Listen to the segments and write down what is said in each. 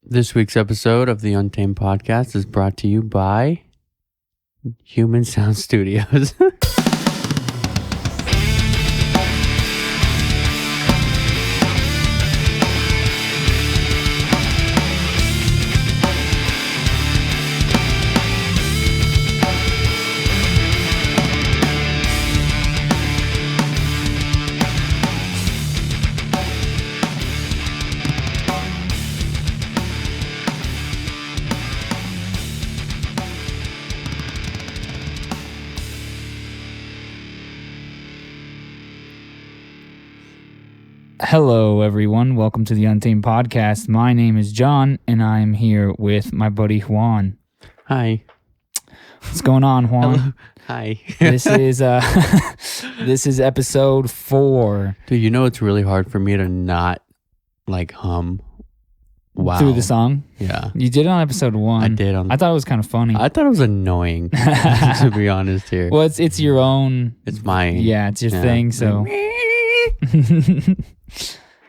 This week's episode of the Untamed podcast is brought to you by Human Sound Studios. Hello, everyone. Welcome to the Untamed podcast. My name is John, and I'm here with my buddy Juan. Hi. What's going on, Juan? Hello. Hi. This is episode 4. Dude, you know it's really hard for me to not hum. Wow. Through the song. Yeah. You did it on episode 1. I did. I thought it was kind of funny. I thought it was annoying, to be honest here. Well, it's your own. It's mine. Yeah, it's your thing. So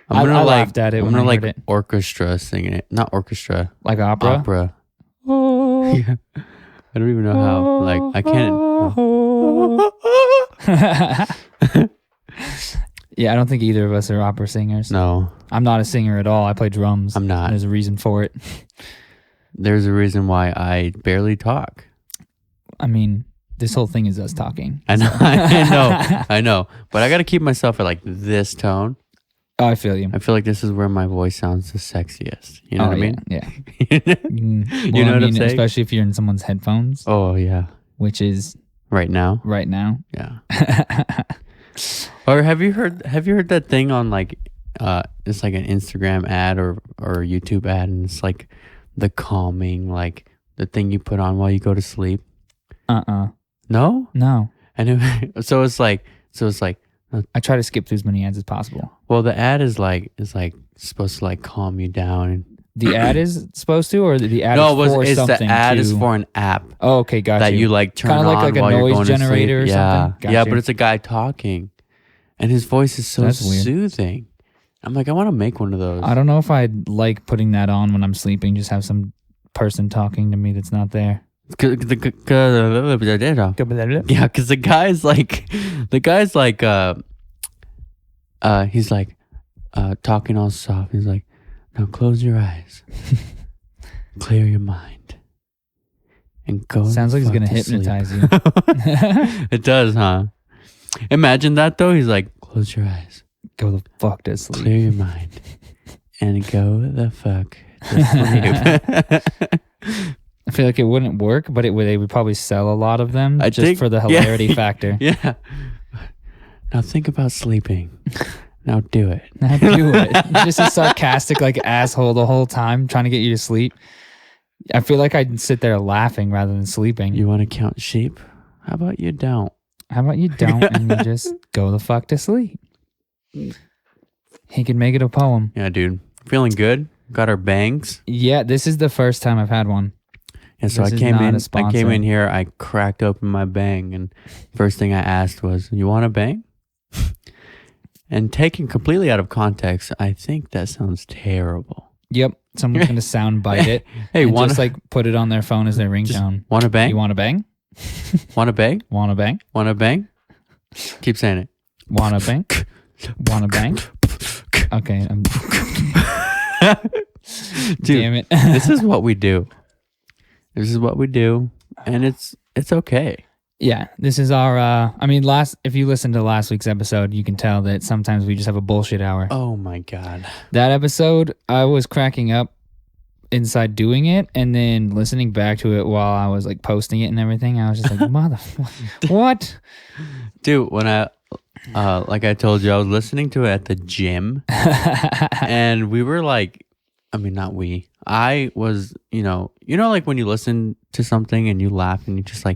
I laughed at it. I'm when gonna I heard it. orchestra singing it. Not orchestra. Like opera. Opera. Oh. Yeah. I don't even know how. I can't. Yeah, I don't think either of us are opera singers. No, I'm not a singer at all. I play drums. I'm not. There's a reason for it. There's a reason why I barely talk. I mean, this whole thing is us talking. I know. I know. But I got to keep myself at this tone. Oh, I feel you. I feel like this is where my voice sounds the sexiest. You know what I mean? Yeah. You know what I'm saying? Especially if you're in someone's headphones. Oh, yeah. Which is right now. Yeah. Or have you heard that thing on it's like an Instagram ad or a YouTube ad, and it's like the calming, the thing you put on while you go to sleep? No? No. So it's like I try to skip through as many ads as possible. well, the ad is supposed to calm you down. The ad is supposed to, or the ad No, is for it's something? the ad is for an app. Oh, okay, gotcha. That you turn Kinda on like a while you're noise going generator to sleep. or something? Yeah, Gotcha. but it's a guy talking, and his voice is so That's weird. soothing. I'm like, I want to make one of those. I don't know if I'd like putting that on when I'm sleeping. Just have some person talking to me that's not there. Yeah, because the guy's he's talking all soft. He's like, now close your eyes, clear your mind, and go. Sounds like he's gonna hypnotize you. It does, huh? Imagine that though. He's like, close your eyes, Go the fuck to sleep. clear your mind, and go the fuck to sleep. I feel like it wouldn't work, but they would probably sell a lot of them I just think- for the hilarity factor. Yeah. Now think about sleeping. Now do it. Now do it. Just a sarcastic asshole the whole time trying to get you to sleep. I feel like I'd sit there laughing rather than sleeping. You want to count sheep? How about you don't? How about you don't and you just go the fuck to sleep? He could make it a poem. Yeah, dude. Feeling good? Got our bangs? Yeah, this is the first time I've had one. And so This I is came not in. a I sponsor. came in here. I cracked open my bang, and first thing I asked was, "You want a bang?" And taken completely out of context, I think that sounds terrible. Yep. Someone's going to sound bite it. Hey, and want just put it on their phone as their ringtone. want a bang? You want a bang? Want a bang? Want a bang? Want a bang? Keep saying it. Want a bang? Want a bang? Okay. Dude, Damn it. this is what we do. This is what we do, and it's okay. Yeah, this is our, if you listen to last week's episode, you can tell that sometimes we just have a bullshit hour. Oh my God. That episode, I was cracking up inside doing it, and then listening back to it while I was posting it and everything, I was just like, motherfucker, what? Dude, when I told you, I was listening to it at the gym, and we were not we. I was, when you listen to something and you laugh and you just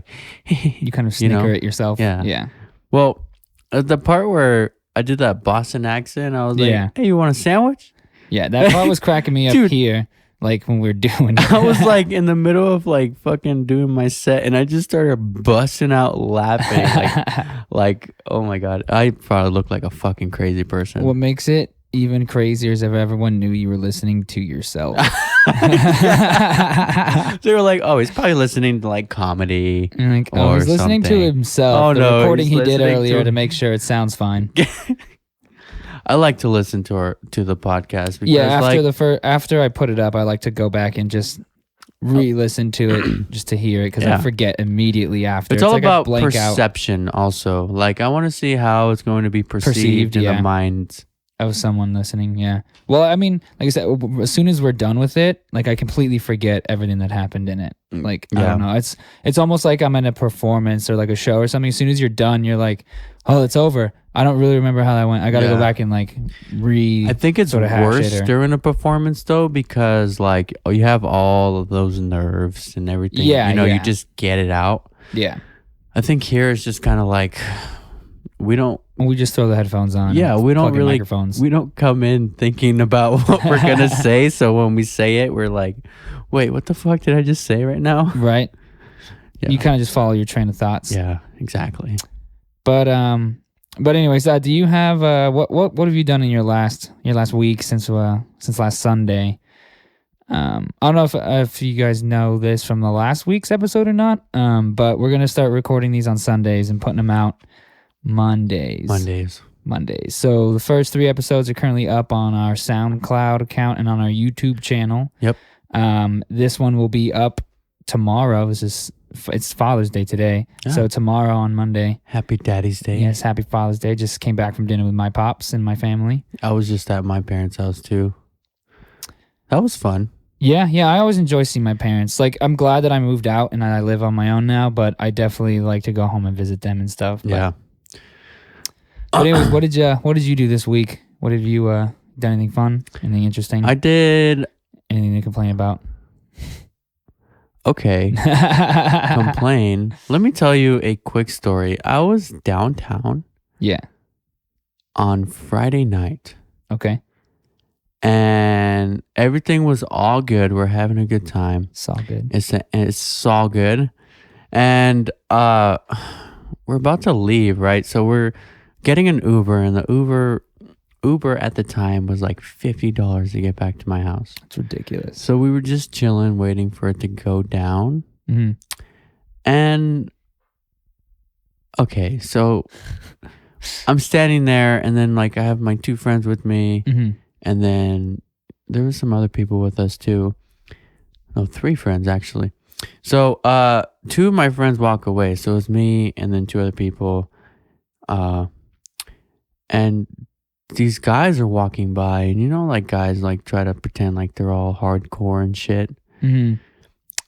You kind of snicker at yourself. Yeah. Yeah. Well, the part where I did that Boston accent, I was like, Yeah. hey, you want a sandwich? Yeah, that part was cracking me up Dude. here, when we were doing it. I was in the middle of fucking doing my set, and I just started busting out laughing. Oh my God. I probably look like a fucking crazy person. What makes it even crazier is if everyone knew you were listening to yourself. They were like, oh, he's probably listening to like comedy. And like, or he's listening something. to himself. Oh, the no, recording he's he did listening earlier to- to make sure it sounds fine. I like to listen to the podcast because Yeah, after like, after I put it up, I like to go back and just re-listen to it just to hear it because Yeah. I forget immediately after. it's all like I about blank out. perception also. Like I want to see how it's going to be perceived in yeah. the minds. Of someone listening, yeah. Well, I mean, like I said, as soon as we're done with it, like I completely forget everything that happened in it. Like I Yeah. don't know, it's almost like I'm in a performance or like a show or something. As soon as you're done, you're like, oh, it's over. I don't really remember how that went. I got to go Yeah. back and like I think it's sort of hash worse it or- during a performance though because like you have all of those nerves and everything. Yeah, you yeah. you just get it out. Yeah, I think here it's just kind of like we don't. we just throw the headphones on. Yeah, and we don't plug in really. microphones. We don't come in thinking about what we're gonna say. So when we say it, we're like, "Wait, what the fuck did I just say right now?" Right. Yeah. You kind of just follow your train of thoughts. Yeah, exactly. But anyways, do you have what have you done in your last week since last Sunday? I don't know if you guys know this from the last week's episode or not. But we're gonna start recording these on Sundays and putting them out Mondays. So the first 3 episodes are currently up on our SoundCloud account and on our YouTube channel. Yep. This one will be up tomorrow. It's Father's Day today. Yeah. So tomorrow on Monday. Happy Daddy's Day. Yes, happy Father's Day. Just came back from dinner with my pops and my family. I was just at my parents' house too. That was fun. Yeah, I always enjoy seeing my parents. Like, I'm glad that I moved out and I live on my own now, but I definitely like to go home and visit them and stuff. But, Yeah. But anyways, what did you do this week? What have you done? Anything fun? Anything interesting? I did. Anything to complain about? Okay. Complain. Let me tell you a quick story. I was downtown Yeah. on Friday night Okay. and everything was all good. We're having a good time. It's all good. It's all good. And we're about to leave, right? So we're getting an Uber and the Uber at the time was like $50 to get back to my house. It's ridiculous. So we were just chilling, waiting for it to go down. Mm-hmm. And okay, so I'm standing there, and then like I have my 2 friends with me, Mm-hmm. and then there was some other people with us too. No, 3 friends actually. So 2 of my friends walk away. So it was me and then 2 other people. And these guys are walking by, and you know, like guys like try to pretend like they're all hardcore and shit. Mm-hmm.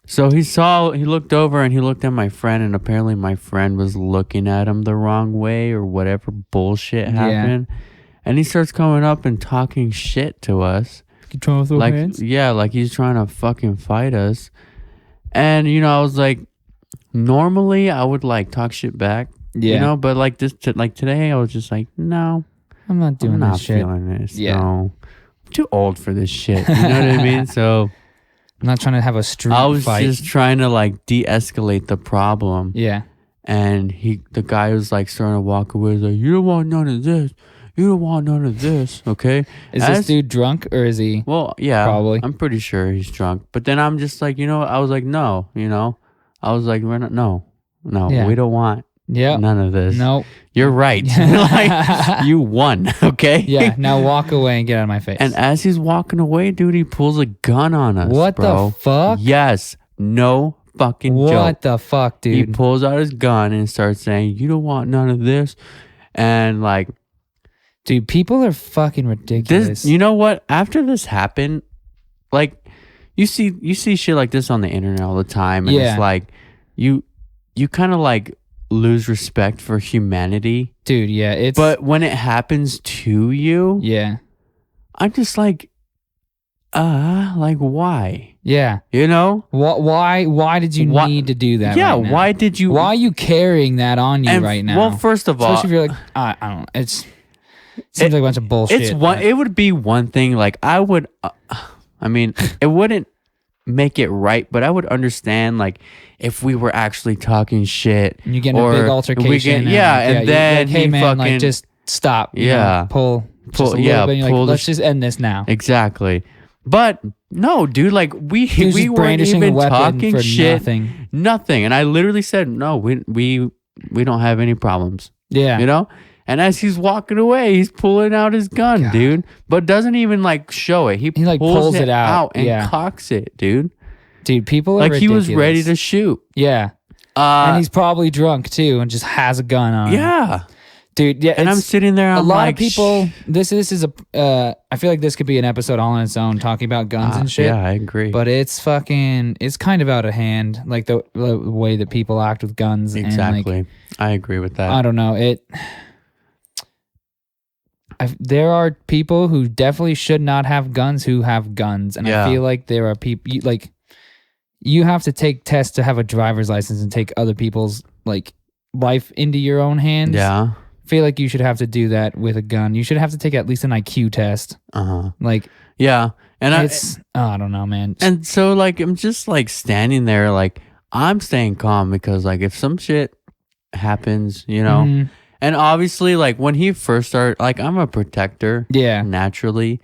So he looked over and he looked at my friend, and apparently my friend was looking at him the wrong way or whatever bullshit happened. And he starts coming up and talking shit to us. You trying to throw Like, hands? yeah, like he's trying to fucking fight us. And, you know, I was like, normally I would like talk shit back, Yeah. you know, but like like today I was just like, no, I'm not doing I'm not this shit. feeling this. Yeah. No, I'm too old for this shit. You know what I mean? So I'm not trying to have a street I was fight. just trying to like de-escalate the problem. Yeah. And the guy was like starting to walk away. He's like, you don't want none of this. You don't want none of this. Okay. Is this dude drunk or is he? Well, yeah, Probably. I'm pretty sure he's drunk. But then I'm just like, you know, I was like, no, you know, I was like, we're not, no, Yeah. we don't want Yeah. none of this. No. You're right. Like, you won. Okay. Yeah. Now walk away and get out of my face. And as he's walking away, dude, he pulls a gun on us. What bro. the fuck? Yes. No fucking What joke. the fuck, dude? He pulls out his gun and starts saying, you don't want none of this. And like, Dude, people are fucking ridiculous. this, you know what? After this happened, like you see shit like this on the internet all the time, and Yeah. it's like you kind of like lose respect for humanity. Dude, yeah, it's But when it happens to you, yeah. I'm just like why? Yeah. You know? Why did you Why- need to do that? Yeah. right now? Why did you? Why are you carrying that on you and, right now? Well, first of all, especially if you're like, I don't know. It seems like a bunch of bullshit. it's one. It would be one thing. Like I would. I mean, it wouldn't make it right, but I would understand like if we were actually talking shit. And you get in a or big we altercation. get- yeah, and you're then like, hey he man, like fucking- just stop. you Yeah. know, just a little bit. And you're like, let's just end this now. Exactly. But no, dude, like we weren't even talking shit. Nothing. And I literally said, no, we don't have any problems. Yeah. You know? And as he's walking away, he's pulling out his gun, dude. But doesn't even like show it. He like pulls it out and cocks it, dude. Dude, people are ridiculous. He was ready to shoot. Yeah. And he's probably drunk too and just has a gun on him. Yeah. Dude, yeah. And I'm sitting there, I'm like... A lot of people... This is a... I feel like this could be an episode all on its own talking about guns and shit. Yeah, I agree. But it's fucking... It's kind of out of hand. Like the way that people act with guns. Exactly. And like, I agree with that. I don't know. There are people who definitely should not have guns who have guns. And I feel like there are people... Like, you have to take tests to have a driver's license and take other people's like life into your own hands. Yeah. Feel like you should have to do that with a gun. You should have to take at least an IQ test. Like, yeah, and I don't know, man. And so like I'm just like standing there, like I'm staying calm because like if some shit happens, you know, and obviously like when he first started, like I'm a protector, naturally.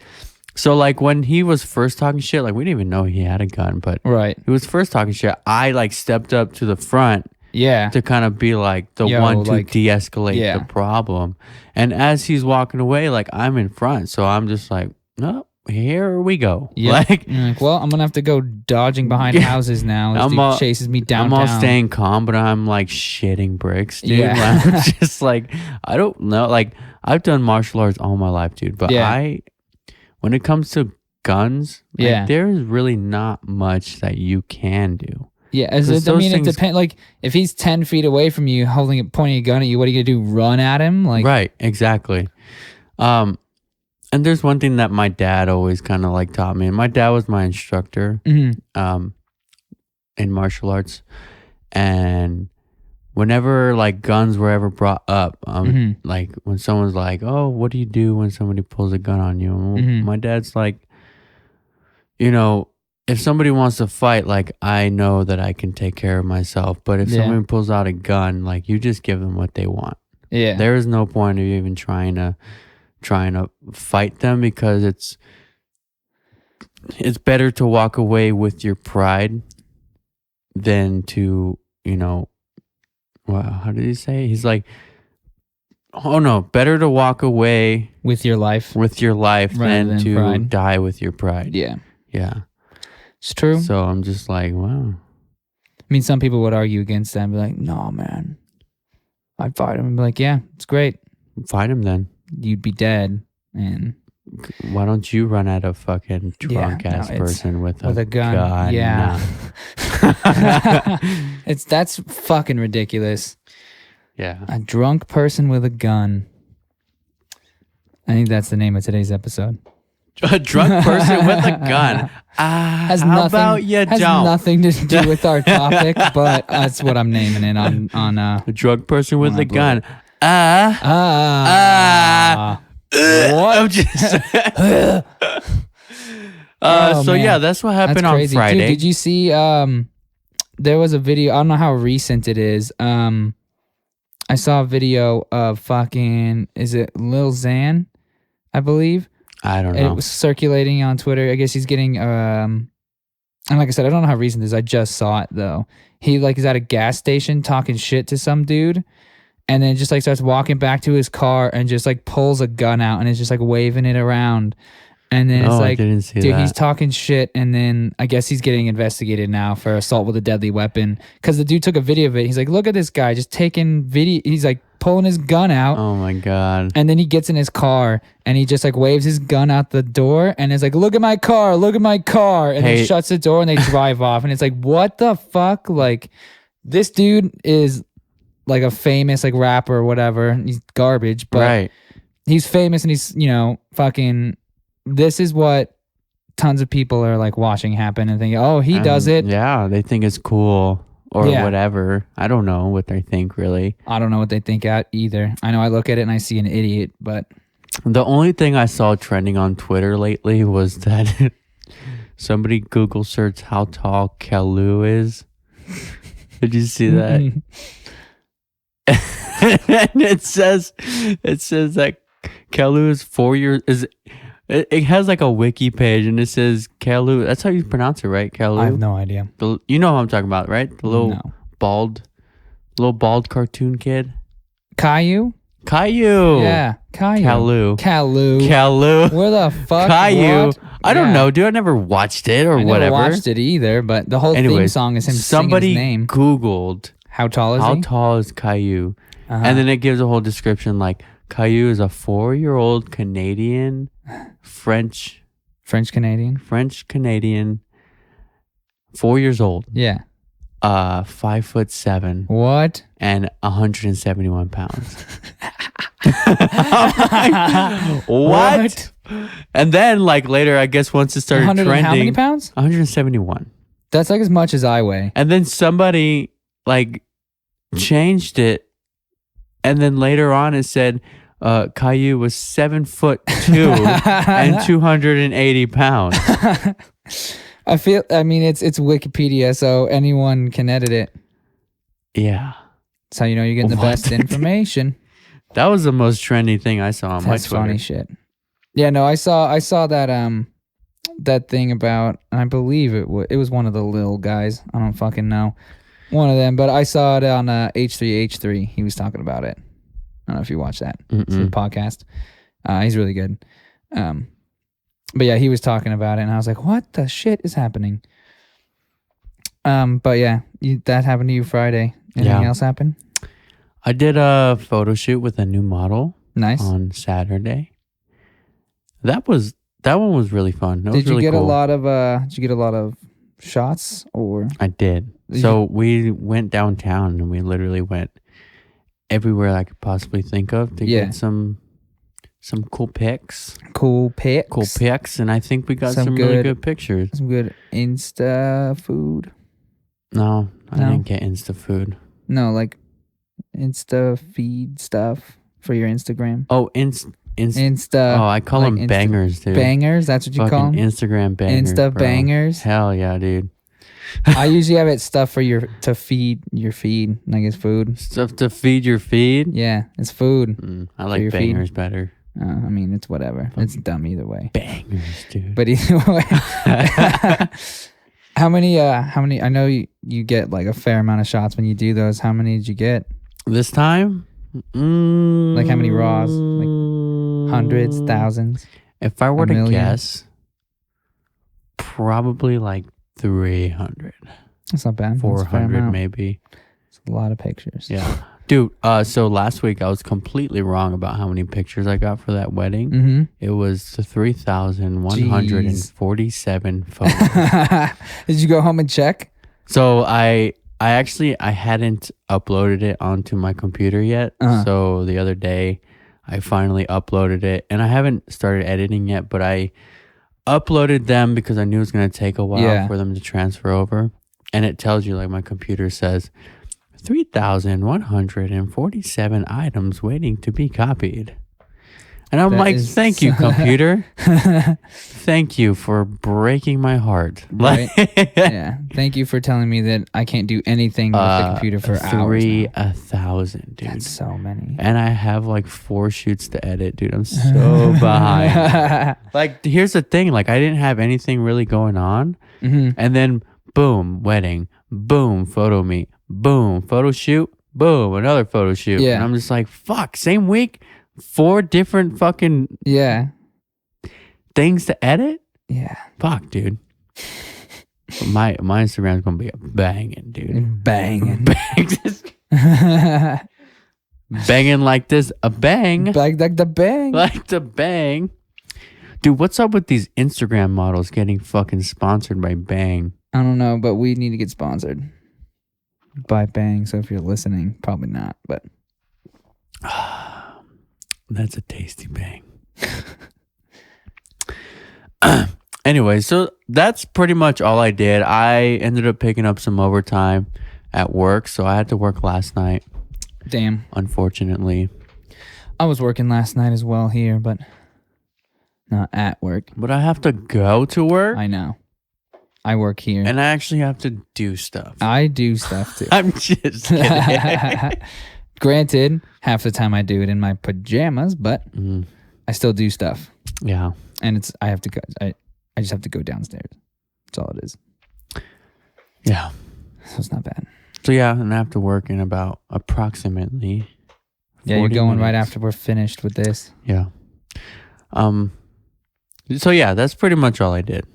So like when he was first talking shit, like we didn't even know he had a gun, but he was first talking shit. I like stepped up to the front. To kind of be like the one to like, de-escalate the problem. And as he's walking away, like I'm in front. So I'm just like, no, here we go. Like, well, I'm going to have to go dodging behind houses now. This dude chases me downtown. I'm all staying calm, but I'm like shitting bricks, dude. Like, I'm just like, I don't know. Like I've done martial arts all my life, dude. But when it comes to guns, like, there's really not much that you can do. Yeah, it depends. Like, if he's 10 feet away from you, pointing a gun at you, what are you gonna do? Run at him? Like, right, exactly. And there's one thing that my dad always kind of like taught me. And my dad was my instructor, in martial arts. And whenever like guns were ever brought up, like when someone's like, "Oh, what do you do when somebody pulls a gun on you?" My dad's like, you know. If somebody wants to fight, like I know that I can take care of myself. But if someone pulls out a gun, like you just give them what they want. Yeah, there is no point of even trying to fight them because it's better to walk away with your pride than to how did he say? He's like, oh no, better to walk away with your life than to pride. Die with your pride. Yeah. It's true. So I'm just like, wow. I mean, some people would argue against that and be like, no, man. I'd fight him and be like, yeah, it's great. Fight him then. You'd be dead. And why don't you run at a fucking drunk ass person with a gun? Yeah. That's fucking ridiculous. Yeah. A drunk person with a gun. I think that's the name of today's episode. A drunk person with a gun. Has nothing to do with our topic, but that's what I'm naming it on a drunk person with a gun. What? I'm just that's what happened on Friday. Dude, did you see there was a video, I don't know how recent it is. I saw a video of fucking, is it Lil Xan, I believe? I don't know. It was circulating on Twitter. I guess he's getting, and like I said, I don't know how recent this is. I just saw it though. He like is at a gas station talking shit to some dude, and then just like starts walking back to his car and just like pulls a gun out and is just like waving it around. And then it's like, dude, he's talking shit, and then I guess he's getting investigated now for assault with a deadly weapon because the dude took a video of it. He's like, look at this guy just taking video. He's like pulling his gun out. Oh my God. And then he gets in his car and he just like waves his gun out the door and is like, look at my car. And then shuts the door and they drive off. And it's like, what the fuck? Like, this dude is like a famous like rapper or whatever. He's garbage, but he's famous and he's, fucking... This is what tons of people are like watching happen and thinking, oh, he does it. Yeah, they think it's cool or whatever. I don't know what they think, really. I don't know what they think either. I know I look at it and I see an idiot, but... The only thing I saw trending on Twitter lately was that somebody Google searched how tall Kalu is. Did you see that? And it says that Kalu is 4 years. It has like a wiki page and it says Kalu. That's how you pronounce it, right? Kalu. I have no idea. You know who I'm talking about, right? The No. bald cartoon kid. Caillou? Caillou. Yeah, Kalu. Caillou. Caillou. Where the fuck? Caillou. What? I don't Yeah. know, dude. I never watched it or I whatever. never watched it either, but the whole theme Anyways, song is him somebody singing his name. Googled How tall is how he? tall is Caillou, Uh-huh. and then it gives a whole description like Caillou is a 4-year-old Canadian, French Canadian. 4 years old, Yeah. 5'7" What? and 171 pounds. I'm like, what? And then like later, I guess once it started 100 trending, and how many pounds? 171. That's like as much as I weigh. And then somebody like changed it, and then later on it said Caillou was 7'2" and 280 pounds. I mean, it's Wikipedia, so anyone can edit it. Yeah, That's how you know you're getting the What? best information. that was the most trendy thing I saw on my That's Twitter. funny shit. Yeah, no, I saw that that thing about, I believe it was one of the little guys. I don't fucking know. One of them, but I saw it on H3H3. He was talking about it. I don't know if you watched that. It's a Mm-mm. podcast. He's really good. But yeah, he was talking about it, and I was like, "What the shit is happening?" But yeah, that happened to you Friday. Anything Yeah. else happen? I did a photo shoot with a new model Nice. on Saturday. That one was really fun. That was Did you really get cool. a lot of? Did you get a lot of shots or? I did. So we went downtown and we literally went everywhere I could possibly think of to Yeah. get some cool pics. Cool pics. And I think we got Some some really good- good pictures. Some good Insta food. No, I No? didn't get Insta food. No, like Insta feed stuff for your Instagram. Oh, Insta. Insta Oh, I call like them Insta- bangers, dude. bangers. That's what you call Fucking them. Instagram bangers. Insta bro. bangers. Hell yeah, dude. I usually have it stuff for to feed your feed, like it's food. Stuff to feed your feed. Yeah, it's food. I your like feed. bangers better. I mean, it's whatever. It's dumb either way. Bangers, dude. But either way, how many? I know you get like a fair amount of shots when you do those. How many did you get? This time, Like how many raws? Like hundreds, thousands. If I were to million? guess, probably like 300, That's not bad. That's a fair 400 amount. maybe. It's a lot of pictures. Yeah. Dude, so last week I was completely wrong about how many pictures I got for that wedding. Mm-hmm. It was 3,147 photos. Did you go home and check? So I hadn't uploaded it onto my computer yet. Uh-huh. So the other day I finally uploaded it, and I haven't started editing yet, but I uploaded them because I knew it was going to take a while Yeah. for them to transfer over. And it tells you, like my computer says, 3,147 items waiting to be copied. And I'm That like, is- thank you, computer. Thank you for breaking my heart. Right. Like, Yeah. Thank you for telling me that I can't do anything with the computer for hours. now. 3,000, dude. That's so many. And I have like 4 shoots to edit, dude. I'm so behind. Like, here's the thing. Like, I didn't have anything really going on. Mm-hmm. And then, boom, wedding. Boom, photo meet. Boom, photo shoot. Boom, another photo shoot. Yeah. And I'm just like, fuck, same week, 4 different fucking Yeah. things to edit? Yeah. Fuck, dude. My Instagram's gonna be a banging, dude. Banging. Banging like this, a bang. Like the bang. Like the bang. Dude, what's up with these Instagram models getting fucking sponsored by Bang? I don't know, but we need to get sponsored by Bang. So if you're listening, probably not, but That's a tasty bang. Anyway, so that's pretty much all I did. I ended up picking up some overtime at work, so I had to work last night, damn. unfortunately. I was working last night as well here, but not at work. But I have to go to work, I know. I work here. and I actually have to do stuff. I do stuff too. I'm just kidding. Granted, half the time I do it in my pajamas, but Mm. I still do stuff, Yeah. and I have to go. I just have to go downstairs. That's all it is. Yeah. So it's not bad. So yeah, and I have to work in about approximately. Yeah, you're 40 going right minutes. after we're finished with this. Yeah. So yeah, that's pretty much all I did.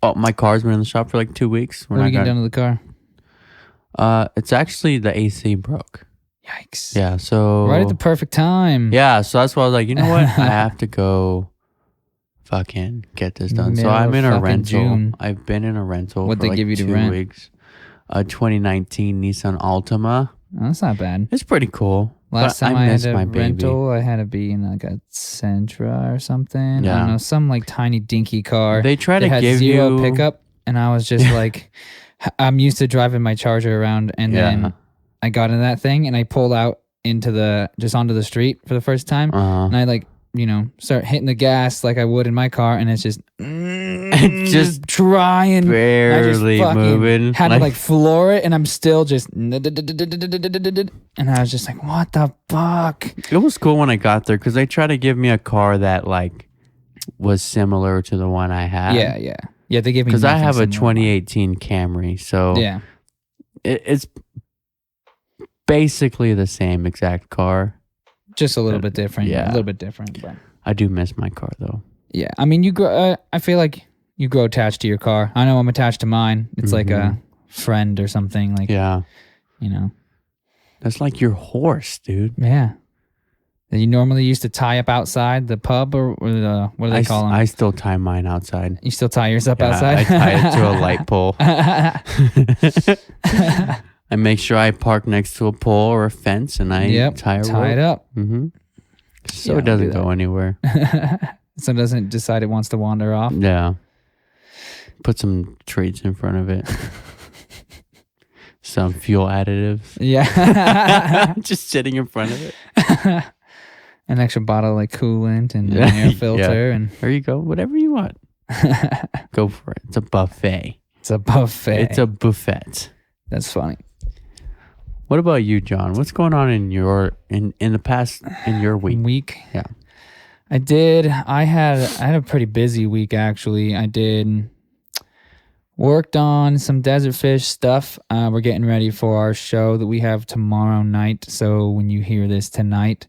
Oh, my car's been in the shop for like 2 weeks. What are you getting done to the car? It's actually the AC broke. Yikes! Yeah. So Right at the perfect time. Yeah. So that's why I was like, you know what? I have to go. Fucking get this done. So Middle I'm of in a fucking rental. June. I've been in a rental What'd for they like give you to 2 rent? weeks. 2019 Nissan Altima. Oh, that's not bad. It's pretty cool. Last but time I I had miss a my baby. rental, I had to be in like a Sentra or something. I Yeah. don't know, some like tiny dinky car. They try that to had give zero you pickup, and I was just like, I'm used to driving my Charger around, and then I got in that thing and I pulled out onto the street for the first time, and I like start hitting the gas like I would in my car, and it's just just trying barely moving. had to like floor it, and I'm still just and I was just like, what the fuck? It was cool when I got there because they tried to give me a car that like was similar to the one I had. Yeah. They gave me because I nothing have a similar. 2018 Camry, so Yeah. it's basically the same exact car. Just a little bit different. Yeah. A little bit different, but I do miss my car though. yeah. I mean, you grow. I feel like you grow attached to your car. I know I'm attached to mine. It's like a friend or something. Like Yeah, That's like your horse, dude. Yeah. That you normally used to tie up outside the pub or the what do they call them? I still tie mine outside. You still tie yours up Yeah, outside? I tie it to a light pole. I make sure I park next to a pole or a fence, and I tie it up. Mm-hmm. So Yeah, it doesn't do that. go anywhere. So it doesn't decide it wants to wander off. Yeah. Put some treats in front of it. Some fuel additives. Yeah. Just sitting in front of it. An extra bottle of like coolant and an air filter. And there you go. Whatever you want. Go for it. It's a buffet. It's a buffet. It's a buffet. That's funny. What about you, John? What's going on in your in your week? Yeah. I had a pretty busy week actually. I did worked on some desert fish stuff. We're getting ready for our show that we have tomorrow night. So when you hear this tonight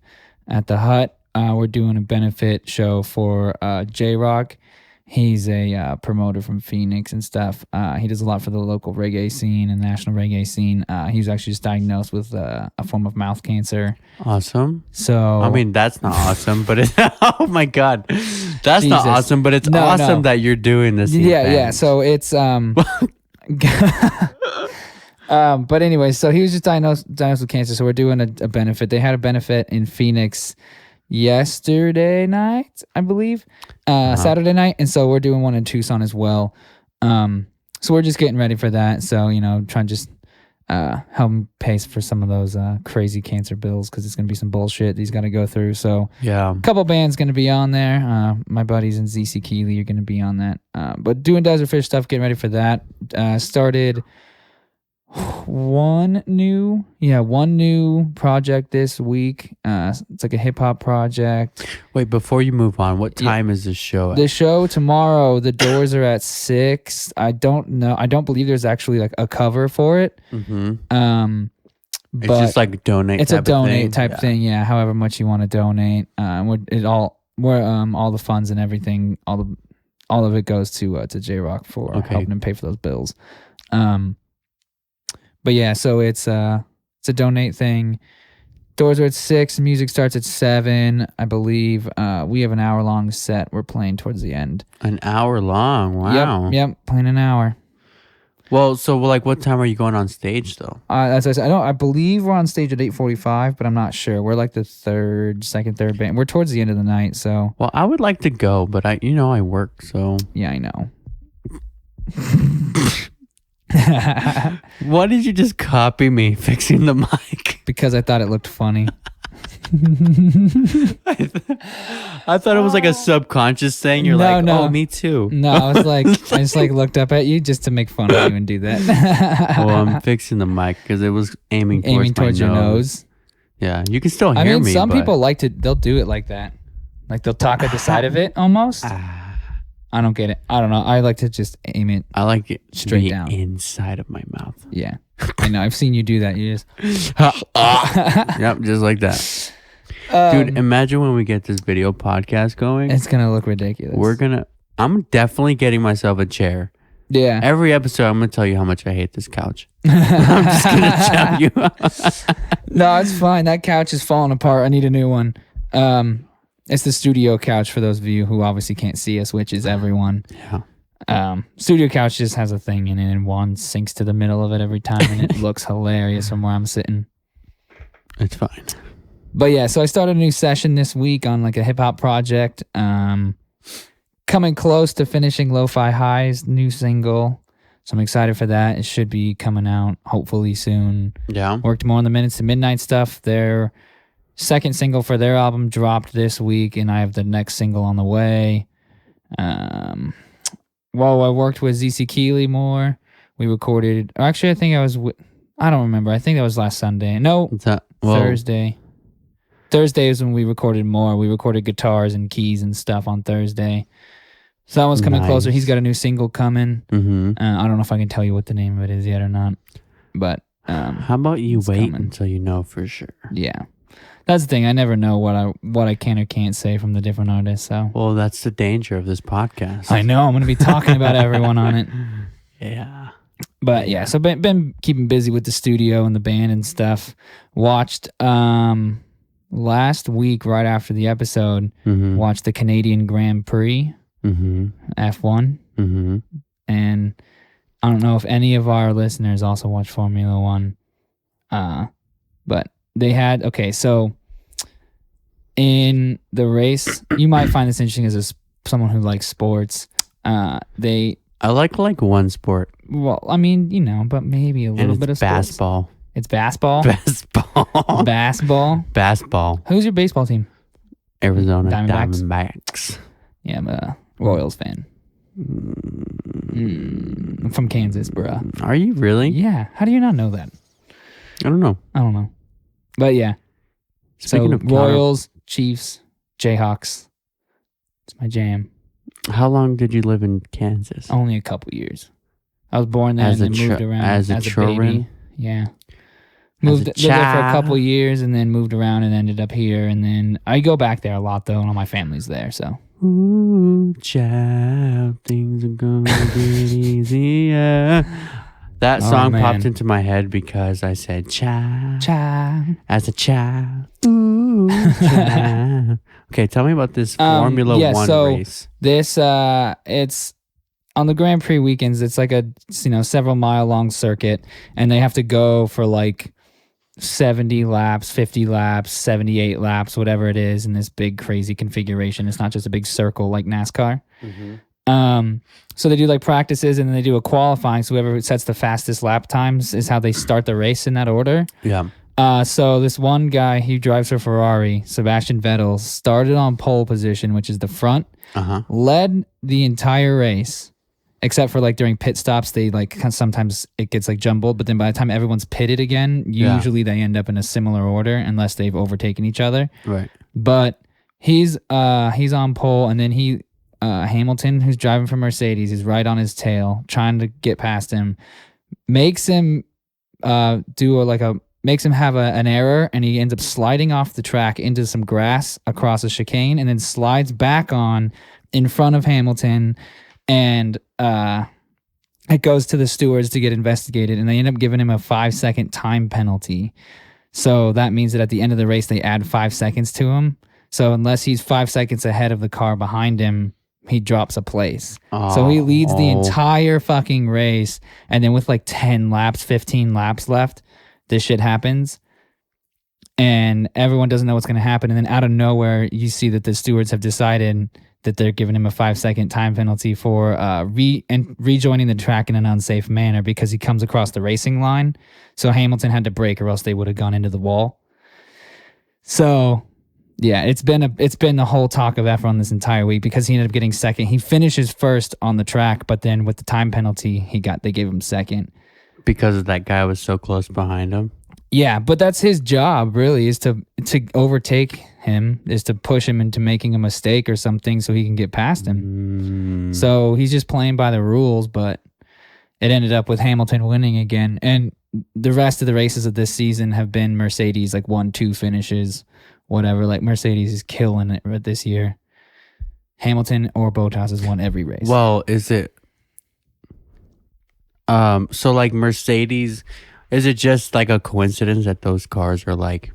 at the Hut, we're doing a benefit show for J-Rock. He's a promoter from Phoenix and stuff. He does a lot for the local reggae scene and national reggae scene. He was actually just diagnosed with a form of mouth cancer. Awesome. So I mean, that's not awesome, but oh my God, that's not Jesus. awesome. But it's awesome that you're doing this. Yeah. So it's but anyway, so he was just diagnosed with cancer. So we're doing a benefit. They had a benefit in Phoenix yesterday night, I believe, Saturday night, and so we're doing one in Tucson as well. So we're just getting ready for that. So trying to just help him pay for some of those crazy cancer bills because it's gonna be some bullshit he's got to go through. So yeah, a couple bands gonna be on there. My buddies in ZC Keeley are gonna be on that. But doing Desert Fish stuff, getting ready for that. Started one new project this week. It's like a hip hop project. Wait, before you move on, what time is this show at? The show tomorrow, the doors are at 6. I don't know. I don't believe there's actually like a cover for it. Mm-hmm. But it's just like donate. It's a donate type thing. Yeah, however much you want to donate. All the funds and everything, all of it goes to J-Rock for helping him pay for those bills. But yeah, so it's a donate thing. Doors are at 6. Music starts at 7, I believe. We have an hour-long set we're playing towards the end. An hour long? Wow. Yep, playing an hour. Well, so like, what time are you going on stage though? As I said, I believe we're on stage at 8:45, but I'm not sure. We're like the second, third band. We're towards the end of the night, so. Well, I would like to go, but I work, so. Yeah, I know. Why did you just copy me fixing the mic? Because I thought it looked funny. I thought it was like a subconscious thing. You're oh, me too. No, I was like, I just like looked up at you just to make fun of you and do that. Well, I'm fixing the mic because it was aiming towards your nose. Yeah, you can still hear me. Some people like to. They'll do it like that. Like they'll talk at the side of it almost. Ah, I don't get it. I don't know. I like to just aim it. I like it Straight to be down. inside of my mouth. Yeah. I know. I've seen you do that. You just. Yep, just like that. Dude, imagine when we get this video podcast going. It's going to look ridiculous. I'm definitely getting myself a chair. Yeah. Every episode, I'm going to tell you how much I hate this couch. I'm just going to tell you. No, it's fine. That couch is falling apart. I need a new one. It's the studio couch for those of you who obviously can't see us, which is everyone. Yeah. Studio couch just has a thing in it, and one sinks to the middle of it every time, and it looks hilarious from where I'm sitting. It's fine. But yeah, so I started a new session this week on like a hip hop project. Coming close to finishing Lo-Fi High's new single. So I'm excited for that. It should be coming out hopefully soon. Yeah. Worked more on the Minutes to Midnight stuff. Their second single for their album dropped this week, and I have the next single on the way. Well, I worked with ZC Keeley more. We recorded. Actually, I think I don't remember. I think that was last Sunday. No, Thursday. Thursday is when we recorded more. We recorded guitars and keys and stuff on Thursday. So that one's coming closer. He's got a new single coming. Mm-hmm. I don't know if I can tell you what the name of it is yet or not. But how about you wait coming until you know for sure? Yeah. That's the thing. I never know what I can or can't say from the different artists. So Well, that's the danger of this podcast. I know I'm going to be talking about everyone on it. Yeah. But yeah, so been keeping busy with the studio and the band and stuff. Watched last week right after the episode. Mm-hmm. Watched the Canadian Grand Prix Mm-hmm. F1, Mm-hmm. and I don't know if any of our listeners also watch Formula One. But they had so in the race, you might find this interesting as someone who likes sports. I like one sport. Well, I mean, but maybe a little bit of sports. Basketball. It's basketball. Basketball. Basketball. Basketball. Who's your baseball team? Arizona Diamondbacks? Diamondbacks. Yeah, I'm a Royals fan. I'm from Kansas, bruh. Are you really? Yeah. How do you not know that? I don't know. But yeah. Speaking of Royals, Chiefs, Jayhawks. It's my jam. How long did you live in Kansas? Only a couple years. I was born there As and a then moved around as a baby. children? Yeah. Lived there for a couple years and then moved around and ended up here. And then I go back there a lot though, and all my family's there. So. Ooh, child, things are gonna get easier. That song popped into my head because I said child. As a child. Ooh, child. Okay, tell me about this Formula One race. This it's on the Grand Prix weekends. It's like a several mile long circuit, and they have to go for like 70 laps, 50 laps, 78 laps, whatever it is in this big crazy configuration. It's not just a big circle like NASCAR. Mm-hmm. So they do like practices and then they do a qualifying. So whoever sets the fastest lap times is how they start the race in that order. Yeah. So this one guy, he drives for Ferrari, Sebastian Vettel, started on pole position, which is the front, led the entire race. Except for like during pit stops, they like sometimes it gets like jumbled, but then by the time everyone's pitted again, usually they end up in a similar order unless they've overtaken each other. Right. But he's on pole, and then Hamilton, who's driving for Mercedes, is right on his tail, trying to get past him, makes him have an error, and he ends up sliding off the track into some grass across a chicane, and then slides back on in front of Hamilton. And it goes to the stewards to get investigated, and they end up giving him a 5-second time penalty. So that means that at the end of the race, they add 5 seconds to him. So unless he's 5 seconds ahead of the car behind him, he drops a place. So he leads the entire fucking race, and then with like 10 laps, 15 laps left, this shit happens. And everyone doesn't know what's going to happen. And then out of nowhere, you see that the stewards have decided that they're giving him a 5-second time penalty for rejoining the track in an unsafe manner because he comes across the racing line. So Hamilton had to brake, or else they would have gone into the wall. So yeah, it's been the whole talk of F1 this entire week because he ended up getting second. He finishes first on the track, but then with the time penalty, they gave him second because that guy was so close behind him. Yeah, but that's his job, really, is to overtake him, is to push him into making a mistake or something so he can get past him. So he's just playing by the rules, but it ended up with Hamilton winning again. And the rest of the races of this season have been Mercedes, like 1-2 finishes, whatever. Like Mercedes is killing it this year. Hamilton or Bottas has won every race. Well, is it so like Mercedes, is it just like a coincidence that those cars are like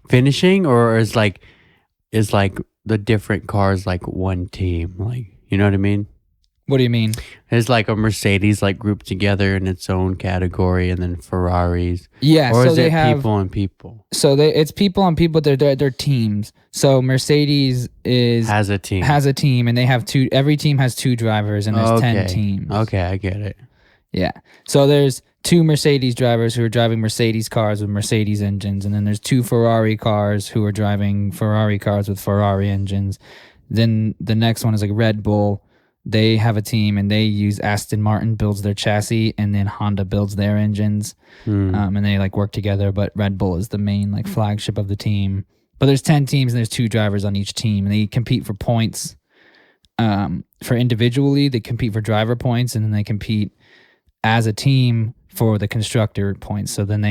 finishing, or is like the different cars like one team? Like, you know what I mean? What do you mean? It's like a Mercedes like grouped together in its own category, and then Ferraris. Yeah, or so is they it have people and people? So it's people on people. They're teams. So Mercedes Has a team. and they have two. Every team has 2 drivers, and there's 10 teams. Okay, I get it. Yeah. So there's 2 Mercedes drivers who are driving Mercedes cars with Mercedes engines, and then there's 2 Ferrari cars who are driving Ferrari cars with Ferrari engines. Then the next one is like Red Bull. They have a team, and they use Aston Martin builds their chassis, and then Honda builds their engines, and they like work together. But Red Bull is the main like flagship of the team. But there's 10 teams, and there's 2 drivers on each team, and they compete for points. For individually, they compete for driver points, and then they compete as a team for the constructor points. So then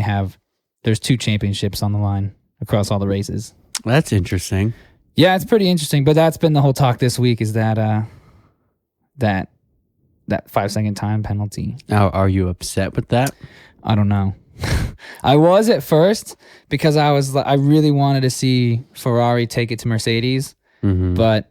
there's 2 championships on the line across all the races. That's interesting. Yeah, it's pretty interesting. But that's been the whole talk this week, is that that 5-second time penalty. Now, are you upset with that? I don't know. I was at first, because I really wanted to see Ferrari take it to Mercedes, but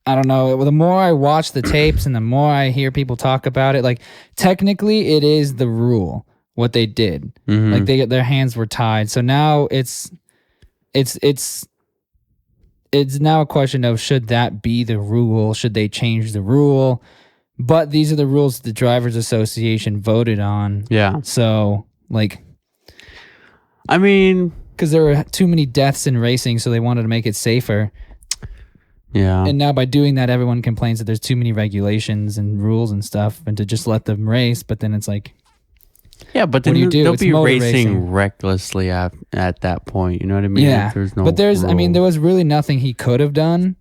I don't know. The more I watch the tapes and the more I hear people talk about it, like technically it is the rule what they did. Like their hands were tied. So now it's now a question of, should that be the rule? Should they change the rule? But these are the rules the Drivers Association voted on. Yeah. So, like, I mean, because there were too many deaths in racing, so they wanted to make it safer. Yeah. And now by doing that, everyone complains that there's too many regulations and rules and stuff, and to just let them race. But then it's like, yeah, but then what do you do? they'll It's be motor racing racing. recklessly at that point. You know what I mean? yeah. If there's no But there rule. was really nothing he could have done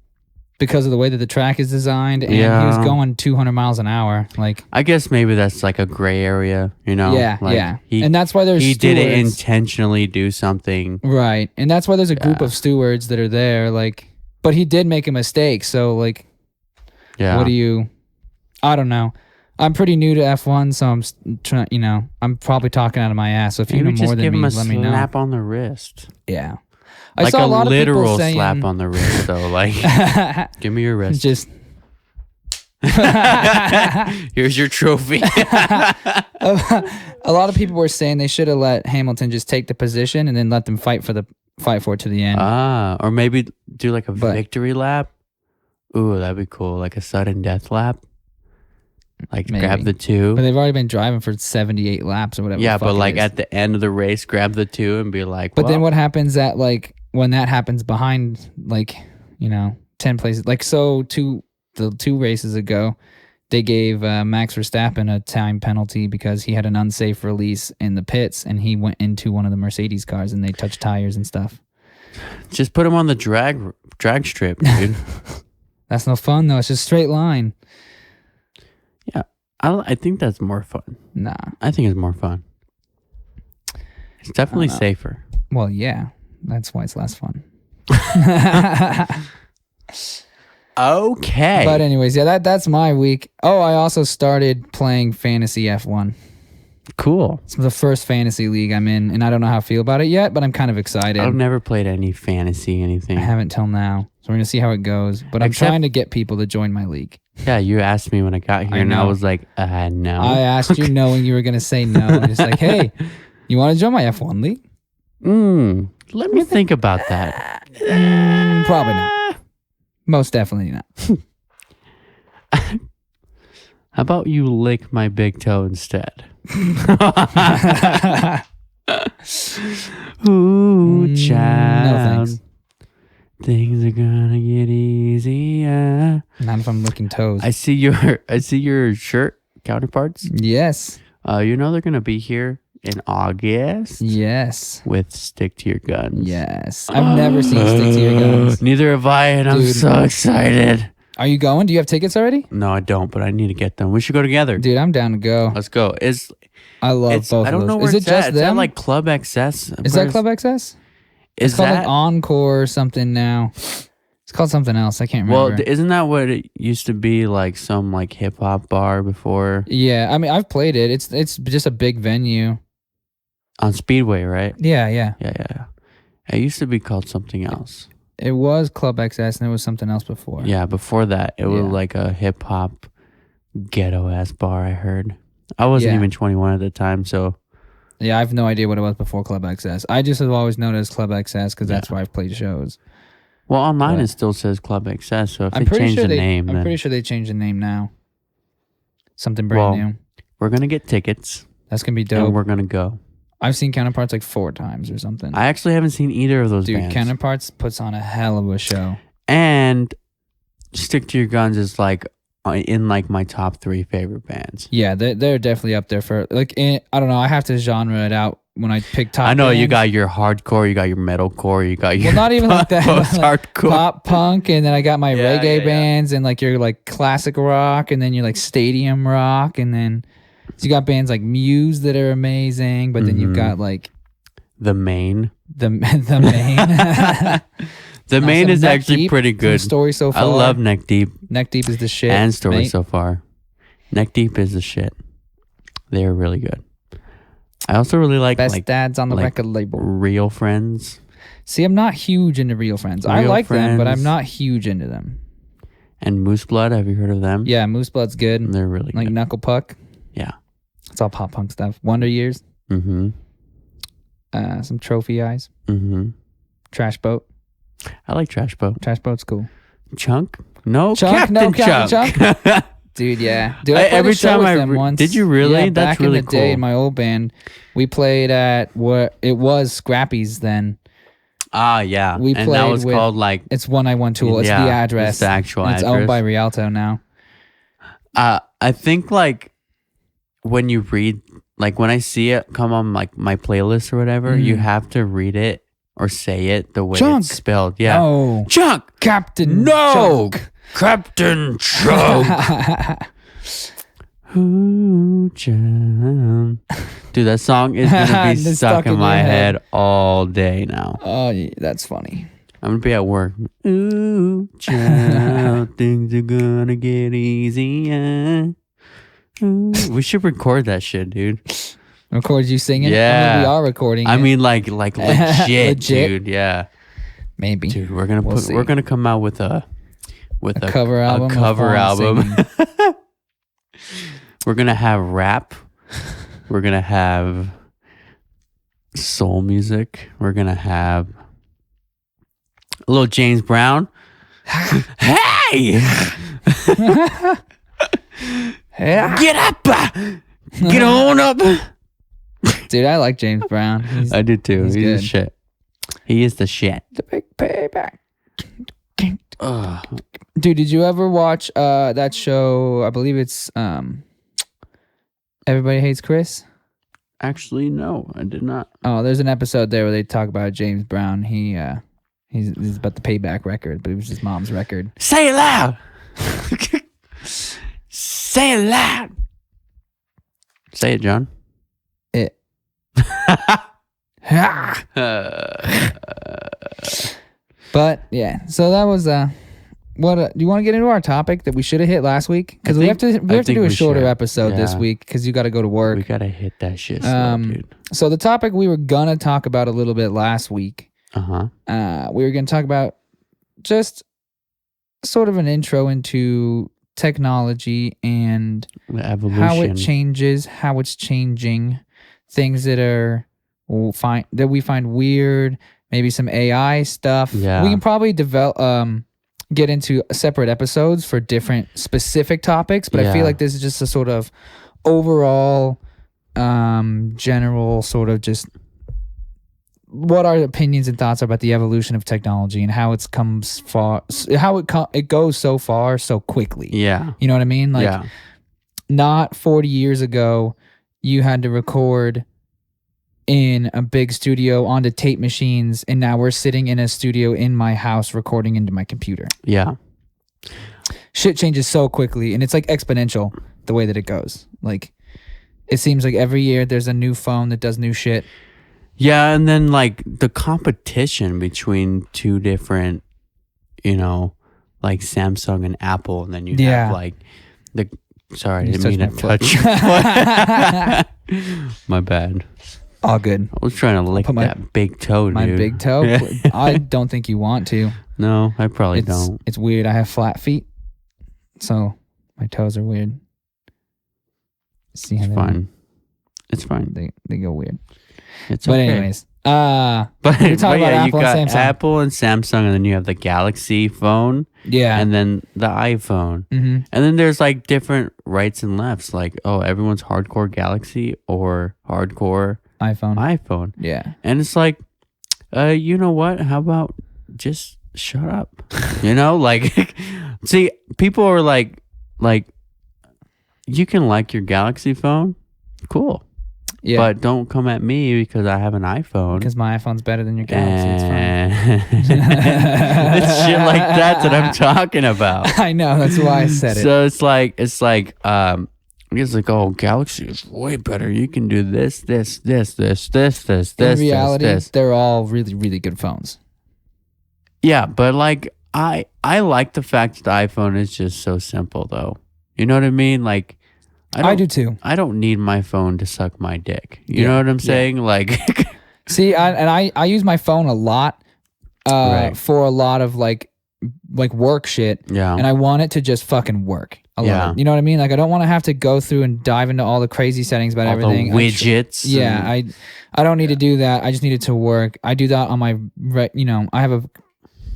because of the way that the track is designed, and he was going 200 miles an hour. Like, I guess maybe that's like a gray area, you know? yeah, Like yeah. He, And that's why there's he stewards. didn't intentionally do something. Right. And that's why there's a group Yeah. of stewards that are there. Like, but he did make a mistake. So, like, Yeah. what do you, I don't know. I'm pretty new to F1, so I'm trying, I'm probably talking out of my ass. So if you Maybe know just more than give me, him a let me know. slap on the wrist. Yeah. Like saw a a lot of people literal saying, slap on the wrist, though. Like, give me your wrist. just, Here's your trophy. a lot of people were saying they should have let Hamilton just take the position and then let them fight for it to the end. Or maybe do like a But- victory lap. Ooh, that'd be cool. Like a sudden death lap. Like Maybe. grab the 2. But they've already been driving for 78 laps or whatever. Yeah, the fuck but it like is. at the end of the race, grab the 2 and be like, But then well, what happens at like when that happens behind 10 places? Like, so the 2 races ago, they gave Max Verstappen a time penalty because he had an unsafe release in the pits, and he went into one of the Mercedes cars and they touched tires and stuff. just put him on the drag strip, dude. That's no fun though. It's just straight line. Yeah, I think that's more fun. Nah. I think it's more fun. It's definitely know. safer. Well, yeah. That's why it's less fun. Okay. But anyways, yeah, that's my week. Oh, I also started playing Fantasy F1. Cool. It's the first fantasy league I'm in, and I don't know how I feel about it yet, but I'm kind of excited. I've never played any fantasy anything. I haven't till now. So we're going to see how it goes. But I'm Except- trying to get people to join my league. Yeah, you asked me when I got here, I and I know. was like, no. I asked you knowing you were going to say no. I'm just like, hey, you want to join my F1 league? Let me think about that. Probably not. Most definitely not. How about you lick my big toe instead? Ooh, child. No thanks. Things are gonna get easier. Not if I'm licking toes. I see your shirt counterparts. Yes. You know they're gonna be here in August. Yes. With Stick to Your Guns. Yes. I've never seen Stick to Your Guns. Neither have I, and I'm Dude. so excited. Are you going? Do you have tickets already? No, I don't, but I need to get them. We should go together. Dude, I'm down to go. Let's go. I love both I don't of know those. where Is it it's just at. them? It's at like Club XS. Is that Club XS? It's called like Encore or something now. It's called something else. I can't remember. Well, isn't that what it used to be, like some like hip hop bar before? Yeah, I mean, I've played it. It's just a big venue. On Speedway, right? Yeah. Yeah. It used to be called something else. It was Club XS and it was something else before. Yeah, before that, it was like a hip hop ghetto ass bar, I heard. I wasn't even 21 at the time, so. Yeah, I have no idea what it was before Club XS. I just have always known it as Club XS because that's where I've played shows. Well, online it still says Club XS, so if they change the name, I'm pretty sure they changed the name now. Something brand new. We're going to get tickets. That's going to be dope. And we're going to go. I've seen Counterparts like 4 times or something. I actually haven't seen either of those bands. Dude, Counterparts puts on a hell of a show. And Stick to Your Guns is like in like my top 3 favorite bands. Yeah, they're definitely up there for like. I don't know. I have to genre it out when I pick top. I know bands. you got your hardcore, you got your metalcore, you got your not even like that. Post-hardcore, pop punk, and then I got my reggae bands and like your like classic rock, and then your like stadium rock, and then so you got bands like Muse that are amazing, but then you've got like the Main. The Main. The Main is actually pretty good. Story So Far. I love Neck Deep. Neck Deep is the shit. And Story So Far. Neck Deep is the shit. They're really good. I also really like Best Dads on the record label. Real Friends. See, I'm not huge into Real Friends. I like them, but I'm not huge into them. And Moose Blood, have you heard of them? Yeah, Moose Blood's good. They're really like good. Knuckle Puck. Yeah. It's all pop punk stuff. Wonder Years. Mm-hmm. Some Trophy Eyes. Mm-hmm. Trash Boat. I like Trash Boat. Trash Boat's cool. Chunk? No, Chunk? Captain Chunk. Dude, yeah. Dude, I every time with them once. Did you really? Yeah, That's back really in the cool. day in my old band, we played at what it was Scrappy's then. Ah, yeah. We and that was called like. It's 191 Tool. It's the address. It's the actual and address. It's owned by Rialto now. I think like when you read, like when I see it come on like my playlist or whatever, you have to read it or say it the way Chunk. it's spelled. Yeah. No. Chunk. Captain No. Chunk. Captain Chunk. Ooh, Chunk. Dude, that song is gonna be stuck in my head all day now. Oh, yeah, that's funny. I'm gonna be at work. Ooh, child, things are gonna get easier. Ooh. We should record that shit, dude. Record you singing? Yeah. I mean, we are recording I it. mean, like legit, Legit? dude. Yeah, Maybe. dude. We're gonna come out with a cover album. A cover of Fawn album. singing. We're gonna have rap. We're gonna have soul music. We're gonna have a little James Brown. Hey! Get up! Get on up! Dude, I like James Brown. I do too. He's good. the shit. He is the shit. The big payback. Ugh. Dude, did you ever watch that show? I believe it's Everybody Hates Chris. Actually, no, I did not. Oh, there's an episode there where they talk about James Brown. He's about the Payback record, but it was his mom's record. Say it loud! Say it loud! Say it, John. It. But yeah, so that was what do you want to get into our topic that we should have hit last week? Because we have to do a shorter episode this week because you got to go to work. We gotta hit that shit, slow, dude. So the topic we were gonna talk about a little bit last week. We were gonna talk about just sort of an intro into technology and The evolution. how it changes, how it's changing, things that we find weird, maybe some AI stuff. Yeah. We can probably get into separate episodes for different specific topics, but I feel like this is just a sort of overall general sort of just what our opinions and thoughts are about the evolution of technology and how it goes so far so quickly. Yeah. You know what I mean? Like not 40 years ago, you had to record in a big studio onto tape machines, and now we're sitting in a studio in my house recording into my computer. Yeah. Shit changes so quickly, and it's like exponential the way that it goes. Like, it seems like every year there's a new phone that does new shit. Yeah, and then like the competition between two different, like Samsung and Apple, and then you have like the. Sorry, I didn't mean to touch your foot. My bad. All good. I was trying to lick that big toe, dude. My big toe? I don't think you want to. No, I probably don't. It's weird. I have flat feet, so my toes are weird. See how it's fine. It's fine. They go weird. It's but okay. anyways, but we're talking about you got Samsung. Apple and Samsung, and then you have the Galaxy phone. Yeah. And then the iPhone. Mm-hmm. And then there's like different rights and lefts. Like, oh, everyone's hardcore Galaxy or hardcore iPhone. Yeah. And it's like, you know what? How about just shut up? Like, see, people are like, you can like your Galaxy phone. Cool. Yeah. But don't come at me because I have an iPhone. Because my iPhone's better than your Galaxy. It's fine. It's shit like that I'm talking about. I know. That's why I said it. So it's like, oh, Galaxy is way better. You can do this. In reality, they're all really, really good phones. Yeah, but like, I like the fact that the iPhone is just so simple, though. You know what I mean? Like, I do too. I don't need my phone to suck my dick. You know what I'm saying? Like, see, I use my phone a lot for a lot of like work shit. Yeah. And I want it to just fucking work. I love it. You know what I mean? Like, I don't want to have to go through and dive into all the crazy settings about everything. The widgets. I don't need to do that. I just need it to work. I do that on my, I have a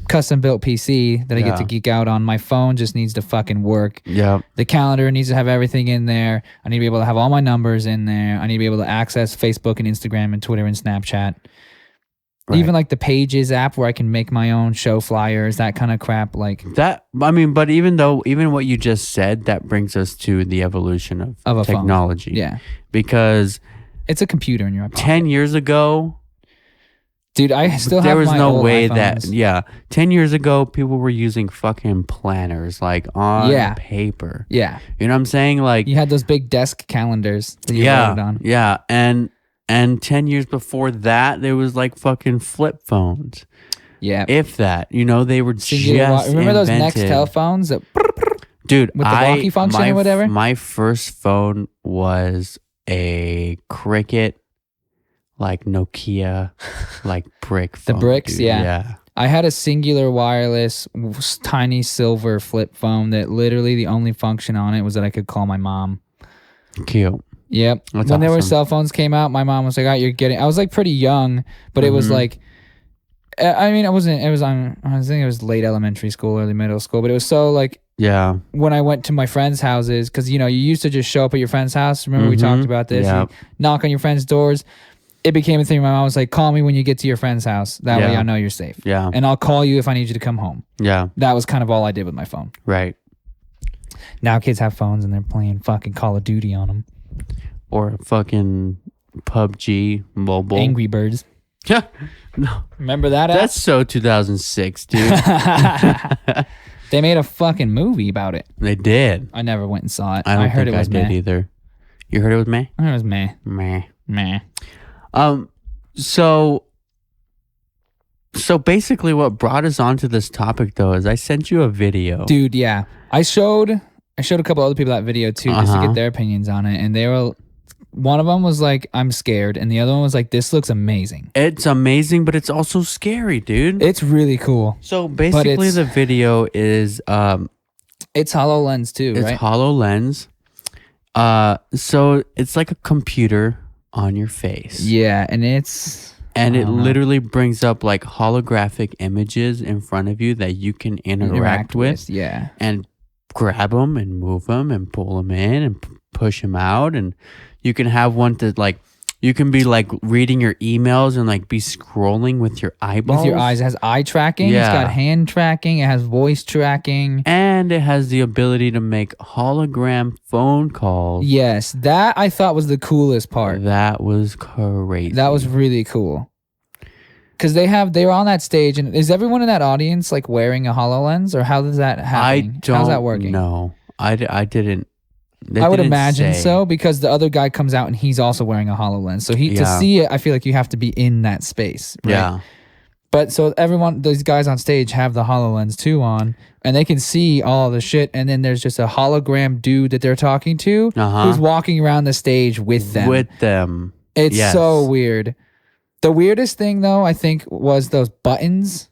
custom built PC that I get to geek out on. My phone just needs to fucking work. Yeah. The calendar needs to have everything in there. I need to be able to have all my numbers in there. I need to be able to access Facebook and Instagram and Twitter and Snapchat. Right. Even like the Pages app where I can make my own show flyers, that kind of crap. Like that. I mean, but even what you just said, that brings us to the evolution of a technology. Phone. Yeah. Because it's a computer in your pocket. 10 years ago, dude, I still have there was my no old way iPhones. 10 years ago, people were using fucking planners like on paper. Yeah. You know what I'm saying? Like, you had those big desk calendars that you wrote on. Yeah. And 10 years before that, there was like fucking flip phones. Yeah. If that, they were just remember those invented. Nextel phones that dude, with the walkie function or whatever? My first phone was a Cricket, like Nokia, like brick phone. The bricks, dude. yeah. I had a singular wireless tiny silver flip phone that literally the only function on it was that I could call my mom. Cute. Yep. That's when there were awesome. cell phones came out, my mom was like, I was like pretty young, but it was like, I mean, I think it was late elementary school, early middle school, but it was so like, yeah. When I went to my friends' houses, because, you used to just show up at your friend's house. Remember we talked about this? Yep. You knock on your friend's doors. It became a thing. My mom was like, call me when you get to your friend's house. That way I know you're safe. Yeah. And I'll call you if I need you to come home. Yeah. That was kind of all I did with my phone. Right. Now kids have phones and they're playing fucking Call of Duty on them. Or fucking PUBG mobile. Angry Birds. Yeah. No. Remember that app? That's so 2006, dude. They made a fucking movie about it. They did. I never went and saw it. I don't heard think it was I did meh. either. You heard it was meh? I heard it was meh. Meh. Meh. So basically what brought us onto this topic though is I sent you a video. Dude, yeah. I showed a couple other people that video too, just to get their opinions on it. And they were, one of them was like, I'm scared. And the other one was like, this looks amazing. It's amazing, but it's also scary, dude. It's really cool. So basically the video is it's HoloLens too, right? It's HoloLens. So it's like a computer on your face. Yeah, and it literally brings up like holographic images in front of you that you can interact with. Yeah. And grab them and move them and pull them in and push them out. And you can have one to like, You can be like reading your emails and like be scrolling with your eyeballs. With your eyes. It has eye tracking. It's got Yeah. hand tracking. It has voice tracking. And it has the ability to make hologram phone calls. Yes, that I thought was the coolest part. That was crazy. That was really cool. Because they were on that stage, and is everyone in that audience like wearing a HoloLens, or how does that happen? How's that working? No, I didn't. I would imagine so, because the other guy comes out and he's also wearing a HoloLens. So to see it, I feel like you have to be in that space. Right? Yeah. But so these guys on stage have the HoloLens too on, and they can see all the shit. And then there's just a hologram dude that they're talking to who's walking around the stage with them. It's so weird. The weirdest thing, though, I think, was those buttons.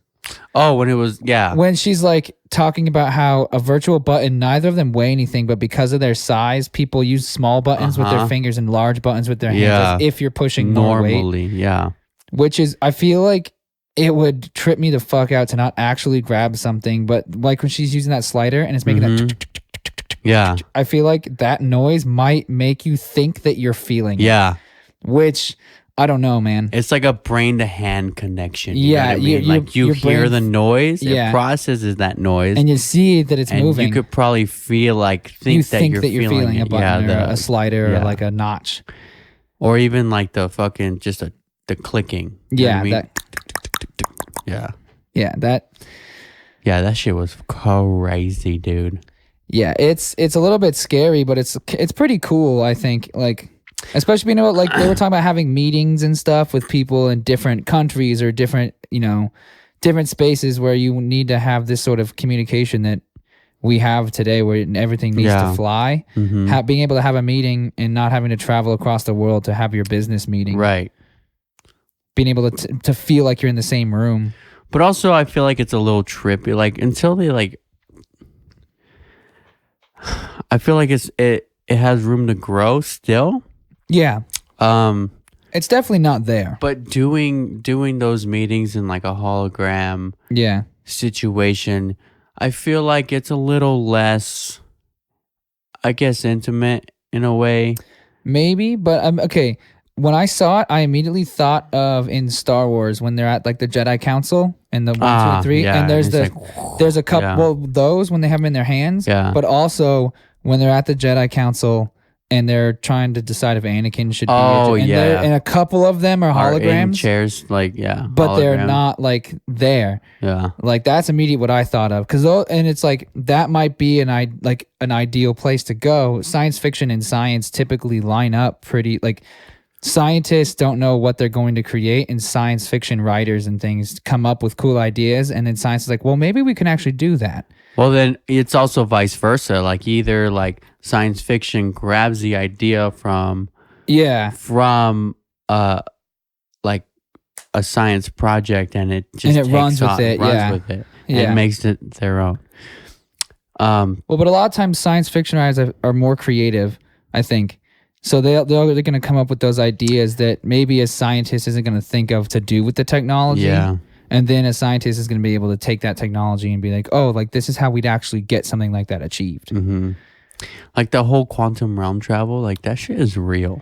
Oh, when she's like talking about how a virtual button, neither of them weigh anything, but because of their size, people use small buttons with their fingers and large buttons with their hands, as if you're pushing more weight. Normally, yeah. Which is, I feel like it would trip me the fuck out to not actually grab something, but like when she's using that slider and it's making that, I feel like that noise might make you think that you're feeling it. Which, I don't know, man. It's like a brain to hand connection. You know what I mean? Like you hear the noise, it processes that noise, and you see that it's moving. You could probably feel think that you're feeling a button or a slider or like a notch, or even like the fucking the clicking. You know what I mean? That shit was crazy, dude. Yeah, it's a little bit scary, but it's pretty cool, I think. Like, especially being able, like, they were talking about having meetings and stuff with people in different countries or different spaces where you need to have this sort of communication that we have today, where everything needs to fly. Being able to have a meeting and not having to travel across the world to have your business meeting. Right. Being able to feel like you're in the same room. But also, I feel like it's a little trippy. Like, until they I feel like it has room to grow still. Yeah. It's definitely not there. But doing those meetings in like a hologram situation, I feel like it's a little less, I guess, intimate in a way. Maybe, but okay. When I saw it, I immediately thought of in Star Wars when they're at like the Jedi Council and the 1, 2, and 3, and there's a couple. Well, those when they have them in their hands, but also when they're at the Jedi Council and they're trying to decide if Anakin should be. And a couple of them are holograms, in chairs, but they're not like there. Yeah, like that's immediate what I thought of, and it's like that might be an ideal place to go. Science fiction and science typically line up pretty like. Scientists don't know what they're going to create, and science fiction writers and things come up with cool ideas, and then science is like, well, maybe we can actually do that. Well, then it's also vice versa. Like either like science fiction grabs the idea from like a science project, and it just runs with it, and makes it their own. Well, but a lot of times science fiction writers are more creative, I think. So they're going to come up with those ideas that maybe a scientist isn't going to think of to do with the technology. Yeah. And then a scientist is going to be able to take that technology and be like, oh, like this is how we'd actually get something like that achieved. Mm-hmm. Like the whole quantum realm travel, like that shit is real.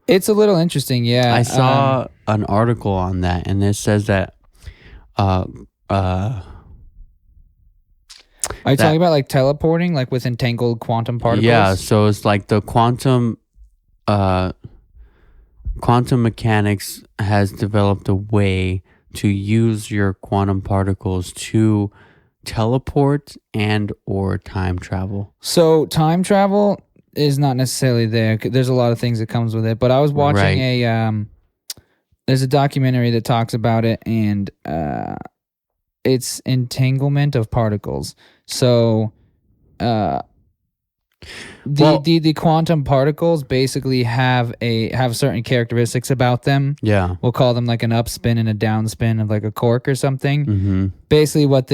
It's a little interesting, yeah. I saw an article on that, and it says that are you talking about like teleporting, like with entangled quantum particles? Yeah, so it's like the quantum mechanics has developed a way to use your quantum particles to teleport and or time travel. So time travel is not necessarily there. There's a lot of things that comes with it, but I was watching there's a documentary that talks about it, and it's entanglement of particles. So the quantum particles basically have certain characteristics about them. Yeah, we'll call them like an upspin and a downspin of like a cork or something. Mm-hmm. Basically, what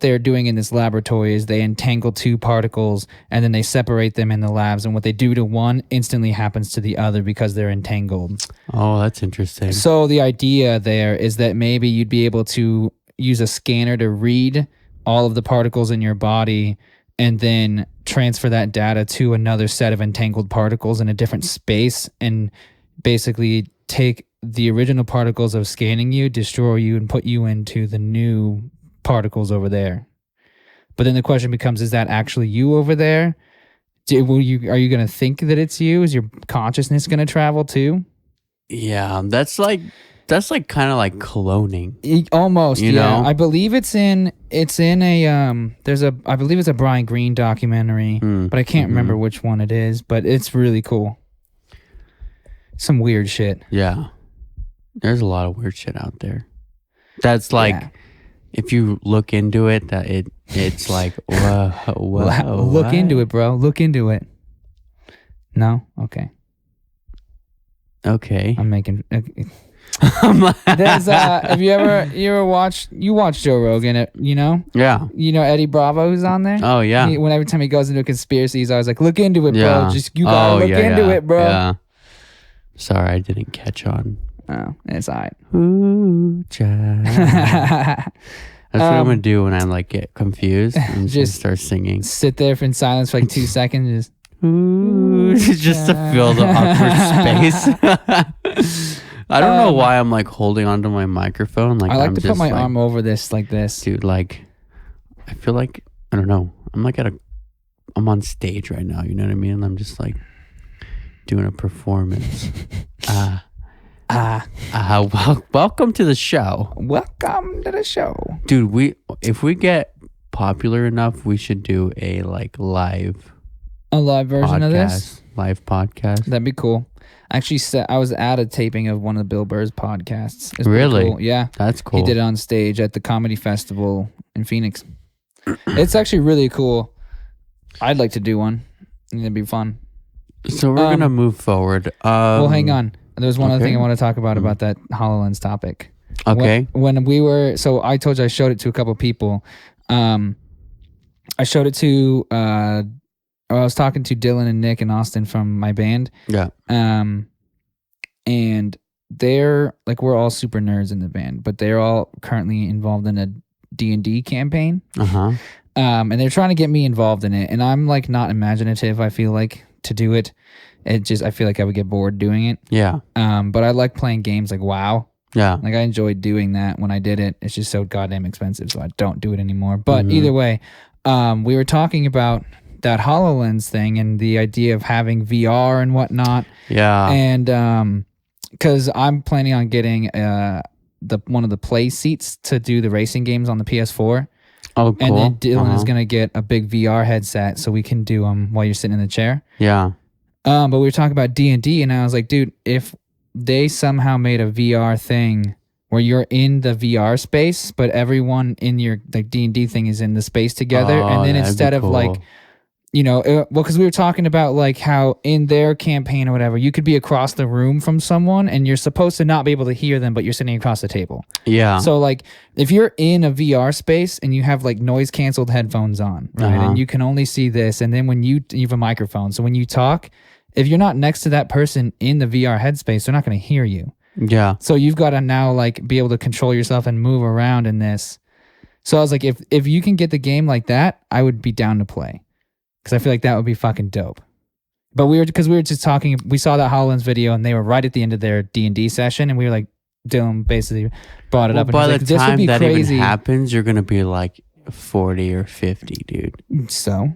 they're doing in this laboratory is they entangle two particles and then they separate them in the labs. And what they do to one instantly happens to the other because they're entangled. Oh, that's interesting. So the idea there is that maybe you'd be able to use a scanner to read all of the particles in your body and then transfer that data to another set of entangled particles in a different space, and basically take the original particles of scanning you, destroy you, and put you into the new particles over there. But then the question becomes, is that actually you over there? Are you going to think that it's you? Is your consciousness going to travel too? Yeah, that's like kind of like cloning. Almost, You yeah. know? I believe it's in a I believe it's a Brian Greene documentary, but I can't remember which one it is, but it's really cool. Some weird shit. Yeah. There's a lot of weird shit out there. That's like, Yeah. if you look into it, it's like, whoa, Look into it, bro. Look into it. No? Okay. Okay. I'm making... There's have you ever watched Joe Rogan, you know? Yeah. You know Eddie Bravo who's on there? Oh, yeah. Every time he goes into a conspiracy, he's always like, look into it, bro. Yeah. Just you gotta look into it, bro. Yeah. Sorry, I didn't catch on. Oh, it's all right. Ooh, child. That's what I'm gonna do when I like get confused and just start singing. Sit there in silence for like 2 seconds, just to fill the awkward space. I don't know why I'm like holding onto my microphone. Like I like I'm to just put my arm over this like this. Dude, like I feel like I don't know. I'm on stage right now, you know what I mean? And I'm just like doing a performance. Welcome to the show. Welcome to the show. Dude, if we get popular enough, we should do a like live version of this? Live podcast. That'd be cool. Actually, I was at a taping of one of the Bill Burr's podcasts. It's really? Cool. Yeah. That's cool. He did it on stage at the Comedy Festival in Phoenix. It's actually really cool. I'd like to do one. It'd be fun. So we're going to move forward. Well, hang on. There's one other thing I want to talk about that HoloLens topic. Okay. When we were... So I told you I showed it to a couple people. I showed it to... I was talking to Dylan and Nick and Austin from my band. Yeah. And they're like, we're all super nerds in the band, but they're all currently involved in a D&D campaign. Uh-huh. And they're trying to get me involved in it. And I'm like not imaginative, I feel like, to do it. I feel like I would get bored doing it. Yeah. But I like playing games like WoW. Yeah. Like I enjoyed doing that when I did it. It's just so goddamn expensive, so I don't do it anymore. But either way, we were talking about that HoloLens thing and the idea of having VR and whatnot. Yeah. And because I'm planning on getting one of the play seats to do the racing games on the PS4. Oh, cool. And then Dylan is going to get a big VR headset so we can do them while you're sitting in the chair. Yeah. But we were talking about D&D, and I was like, dude, if they somehow made a VR thing where you're in the VR space, but everyone in your like D&D thing is in the space together, and then instead of like, you know, well, because we were talking about like how in their campaign or whatever, you could be across the room from someone and you're supposed to not be able to hear them, but you're sitting across the table. Yeah. So like if you're in a VR space and you have like noise canceled headphones on, right, and you can only see this, and then when you have a microphone, so when you talk, if you're not next to that person in the VR headspace, they're not going to hear you. Yeah. So you've got to now like be able to control yourself and move around in this. So I was like, if you can get the game like that, I would be down to play. Because I feel like that would be fucking dope. But we were just talking, we saw that HoloLens video and they were right at the end of their D&D session, and we were like, Dylan basically brought it up. And by like, the this time would be that crazy. even happens, you're going to be like 40 or 50, dude. So?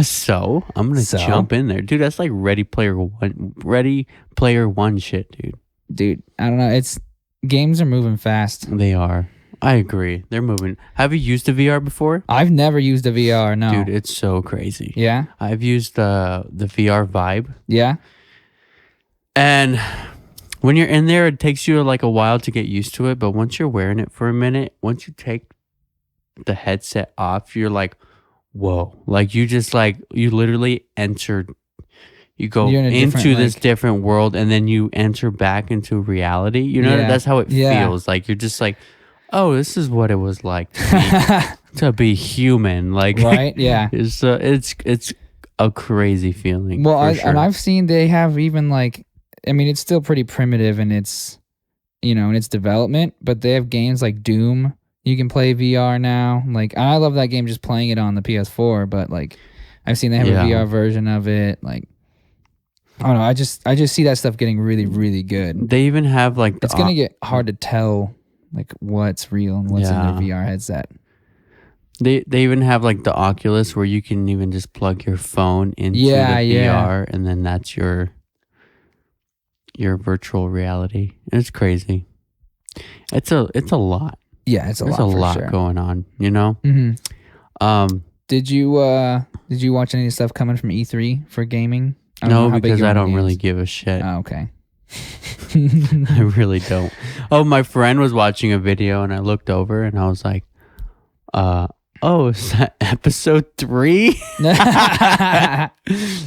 So? I'm going to jump in there. Dude, that's like Ready Player One shit, dude. Dude, I don't know. Games are moving fast. They are. I agree. They're moving. Have you used a VR before? I've never used a VR, no. Dude, it's so crazy. Yeah? I've used the VR Vibe. Yeah? And when you're in there, it takes you like a while to get used to it. But once you're wearing it for a minute, once you take the headset off, you're like, whoa. Like you just like, you literally entered, you go into this different world and then you enter back into reality. You know, that's how it feels. Like you're just like, oh, this is what it was like to be human. Like, right? Yeah. It's a crazy feeling. Well, and I've seen they have even like, I mean, it's still pretty primitive in its, you know, in its development, but they have games like Doom. You can play VR now. Like, I love that game just playing it on the PS4, but like, I've seen they have a VR version of it. Like, I don't know. I just see that stuff getting really, really good. They even have like It's gonna get hard to tell like what's real and what's in their VR headset. They even have like the Oculus where you can even just plug your phone into the VR and then that's your virtual reality. It's crazy. It's a lot. Yeah, it's There's a lot going on, you know? Mm-hmm. Did you watch any stuff coming from E3 for gaming? No, because I don't really give a shit. Oh, okay. I really don't. Oh, my friend was watching a video and I looked over and I was like, oh, is that episode 3?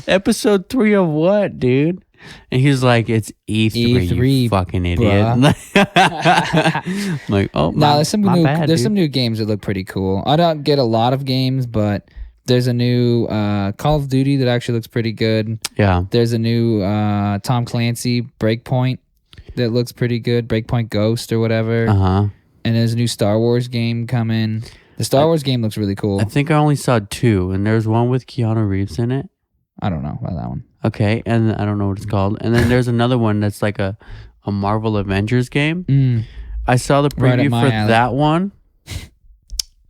Episode 3 of what, dude? And he's like, it's E3, you fucking idiot. I'm like, oh, there's some new games that look pretty cool. I don't get a lot of games, but there's a new Call of Duty that actually looks pretty good. Yeah. There's a new Tom Clancy Breakpoint that looks pretty good. Breakpoint Ghost or whatever. Uh-huh. And there's a new Star Wars game coming. The Star Wars game looks really cool. I think I only saw 2, and there's one with Keanu Reeves in it. I don't know about that one. Okay, and I don't know what it's called. And then there's another one that's like a Marvel Avengers game. I saw the preview for that one.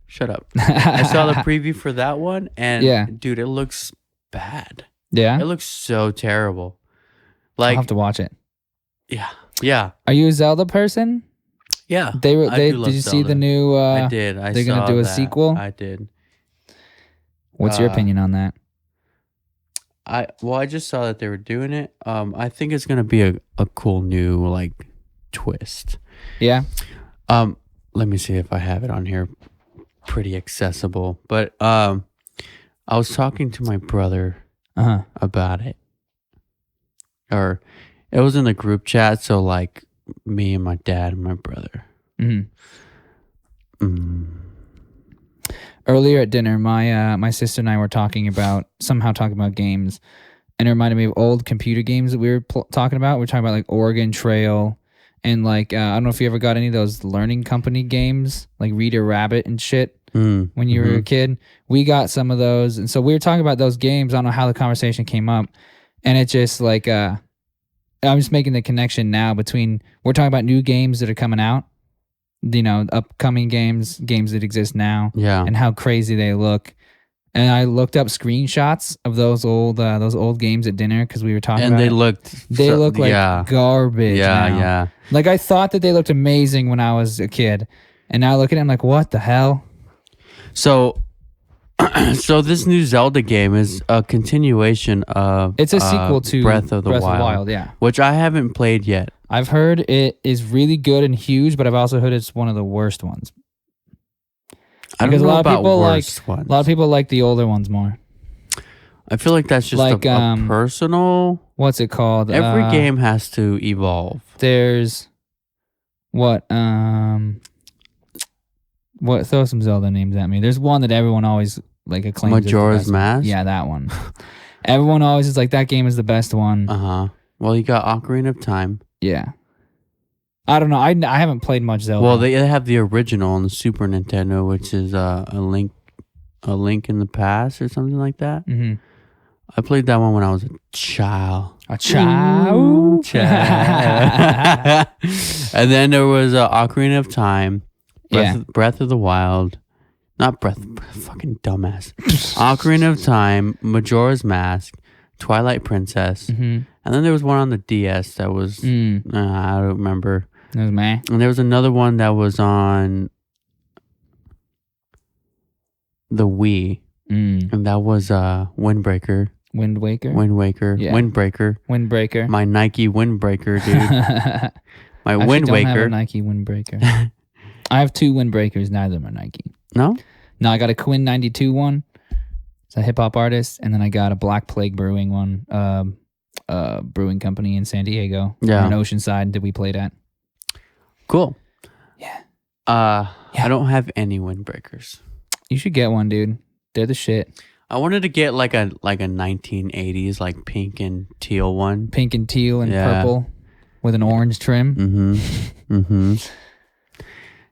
Shut up. I saw the preview for that one, and dude, it looks bad. Yeah? It looks so terrible. Like, I'll have to watch it. Yeah. Are you a Zelda person? Yeah. Did you see the new... I did. They're going to do a sequel? I did. What's your opinion on that? I just saw that they were doing it. I think it's gonna be a cool new like twist. Yeah. Let me see if I have it on here. Pretty accessible, but I was talking to my brother about it, or it was in the group chat. So like me and my dad and my brother. Earlier at dinner, my sister and I were talking about games, and it reminded me of old computer games that we were talking about. We're talking about like Oregon Trail, and like I don't know if you ever got any of those learning company games, like Reader Rabbit and shit. When you were a kid, we got some of those, and so we were talking about those games. I don't know how the conversation came up, and it just like I'm just making the connection now between we're talking about new games that are coming out. You know, upcoming games that exist now, and how crazy they look. And I looked up screenshots of those old games at dinner because we were talking. And they look like garbage. Yeah. Like I thought that they looked amazing when I was a kid, and now I look at them like, what the hell? So this new Zelda game is a continuation of. It's a sequel to Breath of the Wild, yeah, which I haven't played yet. I've heard it is really good and huge, but I've also heard it's one of the worst ones. I don't know about worst ones. A lot of people like the older ones more. I feel like that's just like, a personal... What's it called? Every game has to evolve. There's... What? Throw some Zelda names at me. There's one that everyone always like acclaims. Majora's Mask? Yeah, that one. Everyone always is like, that game is the best one. Uh-huh. Well, you got Ocarina of Time. Yeah. I don't know. I haven't played much Zelda. Well, they have the original on the Super Nintendo, which is a link in the past or something like that. Mm-hmm. I played that one when I was a child. A child? And then there was Ocarina of Time, Breath of the Wild. Not fucking dumbass. Ocarina of Time, Majora's Mask, Twilight Princess. Mm-hmm. And then there was one on the DS that was, I don't remember. It was meh. And there was another one that was on the Wii. And that was Windbreaker. Wind Waker? Wind Waker. Yeah. Windbreaker. Windbreaker. My Nike Windbreaker, dude. My Wind Waker. I don't have a Nike Windbreaker. I have 2 Windbreakers, neither of them are Nike. No? No, I got a Quinn 92 one. It's a hip-hop artist. And then I got a Black Plague Brewing one. Brewing company in San Diego. Yeah. In Oceanside that we played at. Cool. Yeah. I don't have any windbreakers. You should get one, dude. They're the shit. I wanted to get like a 1980s like pink and teal one. Pink and teal and purple with an orange trim.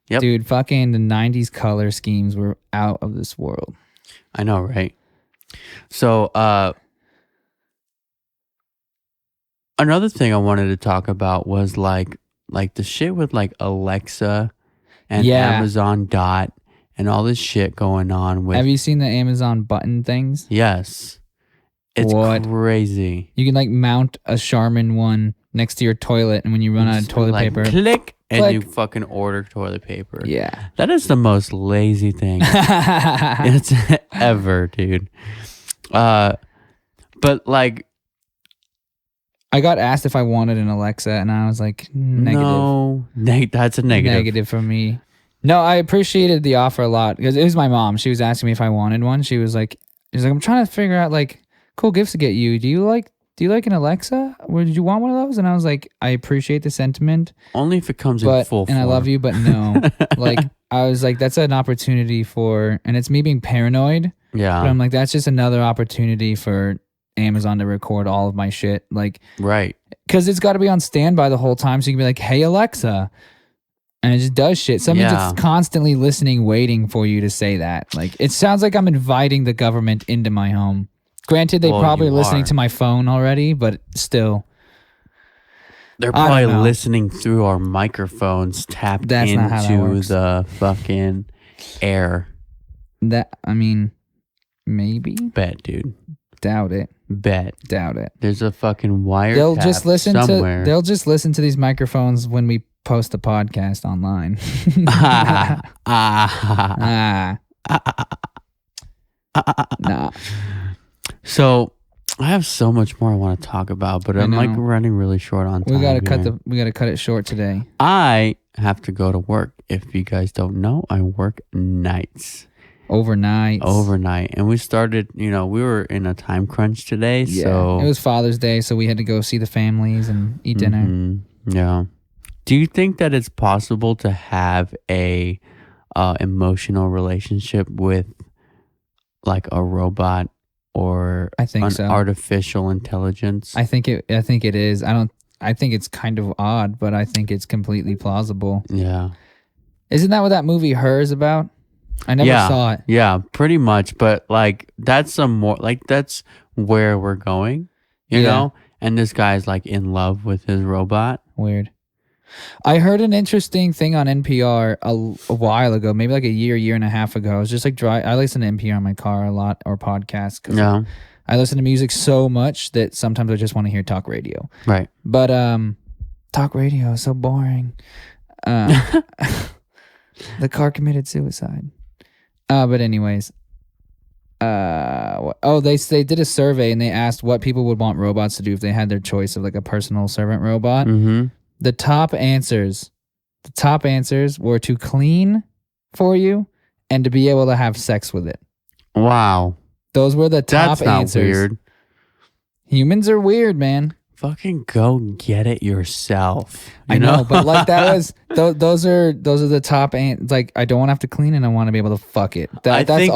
Yep. Dude, fucking the 90s color schemes were out of this world. I know, right? So another thing I wanted to talk about was like the shit with like Alexa and Yeah. Amazon Dot and all this shit going on with. Have you seen the Amazon button things? Yes. It's What? crazy. You can like mount a Charmin one next to your toilet, and when you run out of Just toilet like, paper, click, and click. you fucking order toilet paper. Yeah. That is the most lazy thing it's ever, dude. But like, I got asked if I wanted an Alexa, and I was like, negative. no, that's a negative. Negative for me. No, I appreciated the offer a lot because it was my mom. She was asking me if I wanted one. She's like, I'm trying to figure out like cool gifts to get you. Do you like an Alexa? Or did you want one of those? And I was like, I appreciate the sentiment, Only if it comes in full form. and I love you, but no. Like I was like, that's an opportunity for, and it's me being paranoid. Yeah. But I'm like, that's just another opportunity for Amazon to record all of my shit. Like, right. because it's got to be on standby the whole time. So you can be like, hey, Alexa. And it just does shit. Something's just constantly listening, waiting for you to say that. Like, it sounds like I'm inviting the government into my home. Granted, they probably are listening to my phone already, but still. They're probably listening through our microphones tapped into the fucking air. I mean, maybe. Bet, dude. Doubt it. Bet. Doubt it. There's a fucking wire. They'll just listen somewhere. They'll just listen to these microphones when we post the podcast online. Nah. So I have so much more I want to talk about, but I'm like running really short on time. We gotta cut it short today. I have to go to work. If you guys don't know, I work nights. Overnight. And we started, we were in a time crunch today. Yeah. So it was Father's Day, so we had to go see the families and eat dinner. Yeah. Do you think that it's possible to have a emotional relationship with like a robot or I think so. Artificial intelligence? I think it is. I think it's kind of odd, but I think it's completely plausible. Yeah. Isn't that what that movie Her is about? I never saw it. Yeah, pretty much. But like that's that's where we're going, you know? And this guy's like in love with his robot. Weird. I heard an interesting thing on NPR a while ago, maybe like a year and a half ago. I was just like I listen to NPR in my car a lot, or podcasts. Cause I listen to music so much that sometimes I just want to hear talk radio. Right. But talk radio is so boring. The car committed suicide. But anyways, they did a survey and they asked what people would want robots to do if they had their choice of like a personal servant robot. Mm-hmm. The top answers were to clean for you and to be able to have sex with it. Wow. Those were the top answers. That's not weird. Humans are weird, man. Fucking go get it yourself. I know, but like that was those are the top like I don't want to have to clean and I want to be able to fuck it. I think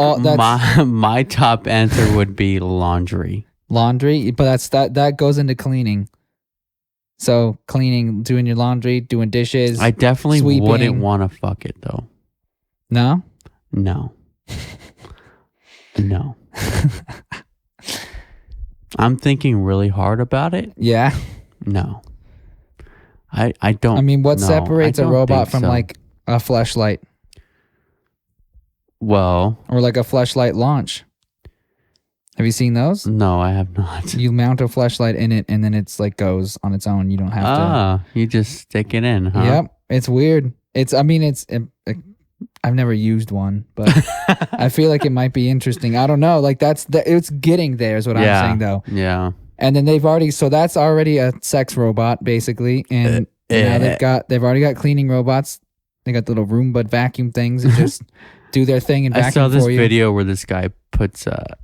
my top answer would be laundry. Laundry, but that goes into cleaning. So cleaning, doing your laundry, doing dishes. I definitely sweeping. Wouldn't want to fuck it though. No? No. No. I'm thinking really hard about it. Yeah. No. I don't. I mean, what separates a robot from like a fleshlight? Well, or like a fleshlight launch. Have you seen those? No, I have not. You mount a fleshlight in it and then it's like goes on its own. You don't have to. You just stick it in, huh? Yep. It's weird. I've never used one, but I feel like it might be interesting. I don't know. Like it's getting there is what I'm saying though. Yeah. And then that's already a sex robot basically. And now they've already got cleaning robots. They got the little Roomba vacuum things and just do their thing and vacuum for you. I saw this video where this guy puts a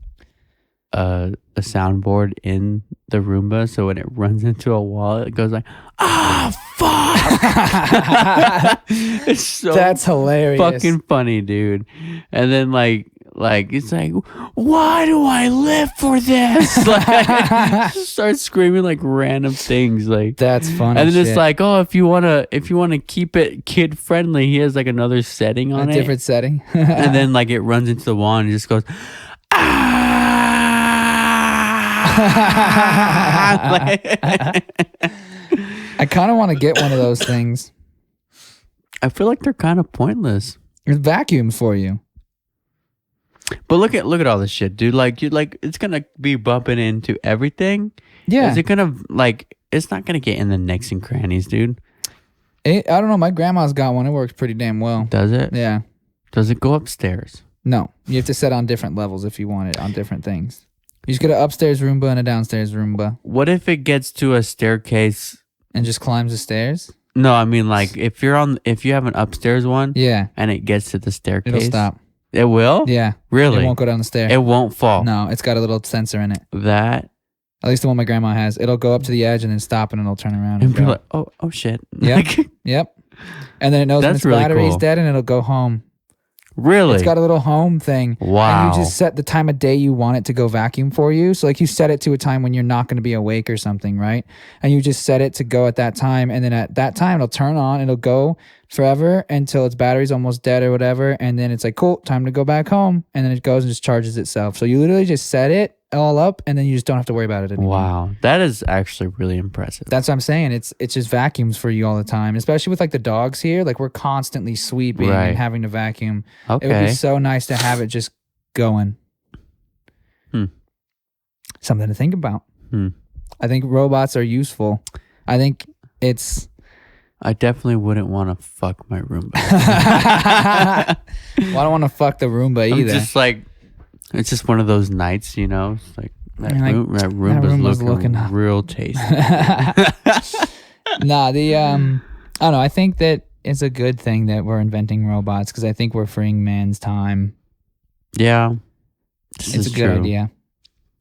soundboard in the Roomba, so when it runs into a wall, it goes like, fuck! It's so that's hilarious. Fucking funny, dude. And then like it's like, why do I live for this? Like, start screaming like random things, like that's funny. And then it's like, if you wanna keep it kid friendly, he has like another setting on a different setting. And then like it runs into the wall and it just goes, I kind of want to get one of those things. I feel like they're kind of pointless. It vacuums for you. But look at all this shit, dude. Like it's gonna be bumping into everything. Yeah. Is it gonna it's not gonna get in the nooks and crannies, dude. I don't know. My grandma's got one. It works pretty damn well. Does it? Yeah. Does it go upstairs? No. You have to set on different levels if you want it on different things. You just get an upstairs Roomba and a downstairs Roomba. What if it gets to a staircase and just climbs the stairs? No, I mean like if you have an upstairs one, yeah, and it gets to the staircase, it'll stop. It will? Yeah. Really? It won't go down the stair. It won't fall. No, it's got a little sensor in it. That At least the one my grandma has. It'll go up to the edge and then stop and it'll turn around and go. be like, oh shit. Yep. Yep. And then it knows when its really battery's cool. dead and it'll go home. Really? It's got a little home thing. Wow. And you just set the time of day you want it to go vacuum for you. So like you set it to a time when you're not going to be awake or something, right? And you just set it to go at that time. And then at that time, it'll turn on. It'll go forever until its battery's almost dead or whatever. And then it's like, cool, time to go back home. And then it goes and just charges itself. So you literally just set it all up and then you just don't have to worry about it anymore. Wow. That is actually really impressive. That's what I'm saying. It's just vacuums for you all the time, especially with like the dogs here. Like we're constantly sweeping and having to vacuum. Okay. It would be so nice to have it just going. Something to think about. I think robots are useful. I think it's... I definitely wouldn't want to fuck my Roomba. Well, I don't want to fuck the Roomba either. Just like, it's just one of those nights, you know? It's like, that Roomba's looking real tasty. Nah, I don't know. I think that it's a good thing that we're inventing robots because I think we're freeing man's time. Yeah. It's a good idea.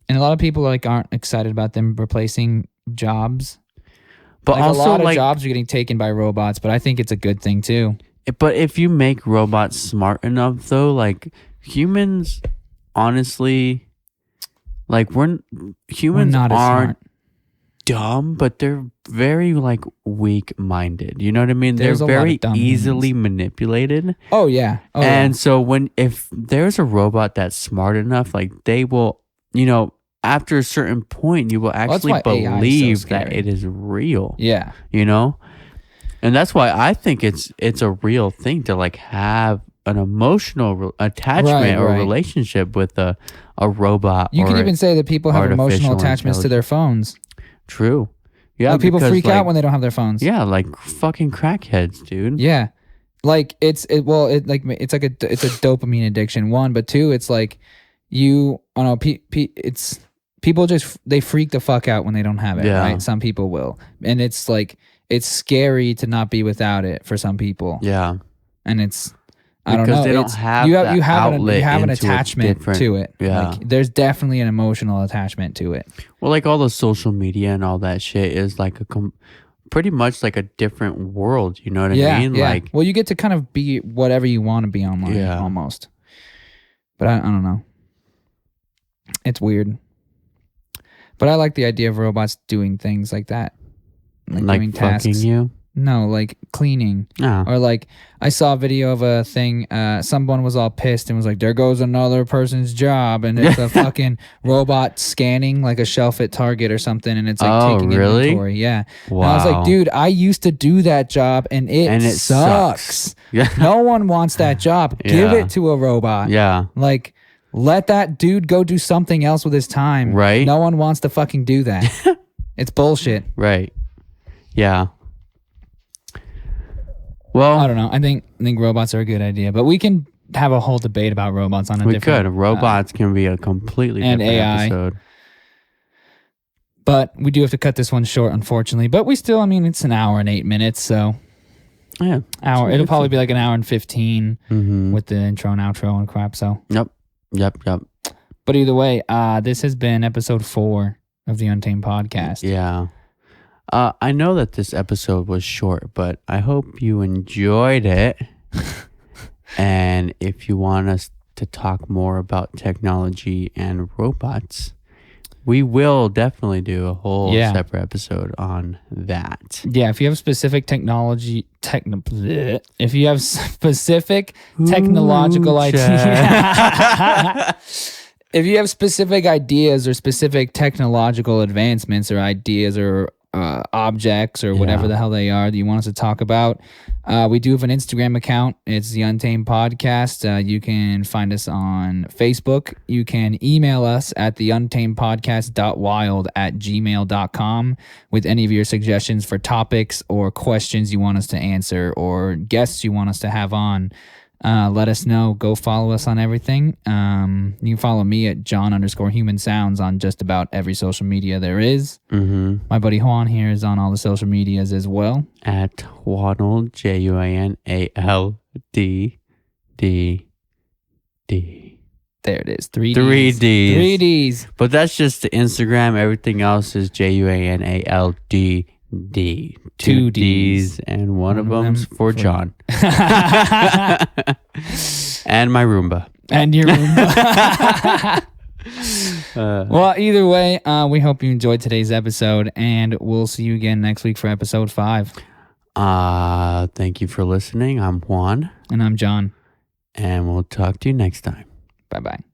And a lot of people aren't excited about them replacing jobs. But also, a lot of jobs are getting taken by robots, but I think it's a good thing too. But if you make robots smart enough, though, like humans, honestly, humans not aren't dumb, but they're very weak-minded. You know what I mean? There's they're very easily manipulated. Oh yeah. And so if there's a robot that's smart enough, they will, after a certain point, you will actually believe that it is real. Yeah. And that's why I think it's a real thing to have an emotional attachment or relationship with a robot. You can even say that people have emotional attachments to their phones. True. Yeah. People freak out when they don't have their phones. Yeah, like fucking crackheads, dude. Yeah. It's a dopamine addiction, one, but two, it's it's people they freak the fuck out when they don't have it, right? Some people will. And it's it's scary to not be without it for some people. Yeah. And it's, I don't know. They don't have you have an attachment to it. Yeah. There's definitely an emotional attachment to it. Well, all the social media and all that shit is pretty much a different world. You know what I mean? Yeah. Well, you get to kind of be whatever you want to be online almost. But I don't know. It's weird. But I like the idea of robots doing things like that. Doing tasks. Fucking you? No, cleaning. Oh. Or I saw a video of a thing, someone was all pissed and was like, there goes another person's job. And it's a fucking robot scanning a shelf at Target or something. And it's taking inventory. Yeah. Wow. And I was like, dude, I used to do that job and it sucks. Yeah. No one wants that job. Give it to a robot. Yeah. Let that dude go do something else with his time. Right. No one wants to fucking do that. It's bullshit. Right. Yeah. Well, I don't know. I think robots are a good idea, but we can have a whole debate about robots on a different... Robots can be a completely different AI. episode. But we do have to cut this one short, unfortunately. But we still, it's an hour and 8 minutes, so... Yeah. It'll probably be an hour and 15 with the intro and outro and crap, so... Yep. But either way, this has been episode 4 of the Untamed podcast. Yeah. I know that this episode was short, but I hope you enjoyed it. And if you want us to talk more about technology and robots, we will definitely do a whole separate episode on that. Yeah, if you have specific technological ideas, If you have specific ideas or specific technological advancements or ideas or objects or whatever the hell they are that you want us to talk about, we do have an Instagram account. It's the Untamed Podcast. You can find us on Facebook. You can email us at theuntamedpodcast.wild@gmail.com with any of your suggestions for topics or questions you want us to answer or guests you want us to have on. Let us know. Go follow us on everything. You can follow me at John_Human_Sounds on just about every social media there is. Mm-hmm. My buddy Juan here is on all the social medias as well. At Juanald, JUANALDDD. There it is. 3 Ds. 3 Ds. 3 Ds. But that's just the Instagram. Everything else is JUANALDD. 2 D's, and one of them's for John. And my Roomba. And your Roomba. Well, either way, we hope you enjoyed today's episode, and we'll see you again next week for episode 5. Thank you for listening. I'm Juan. And I'm John. And we'll talk to you next time. Bye-bye.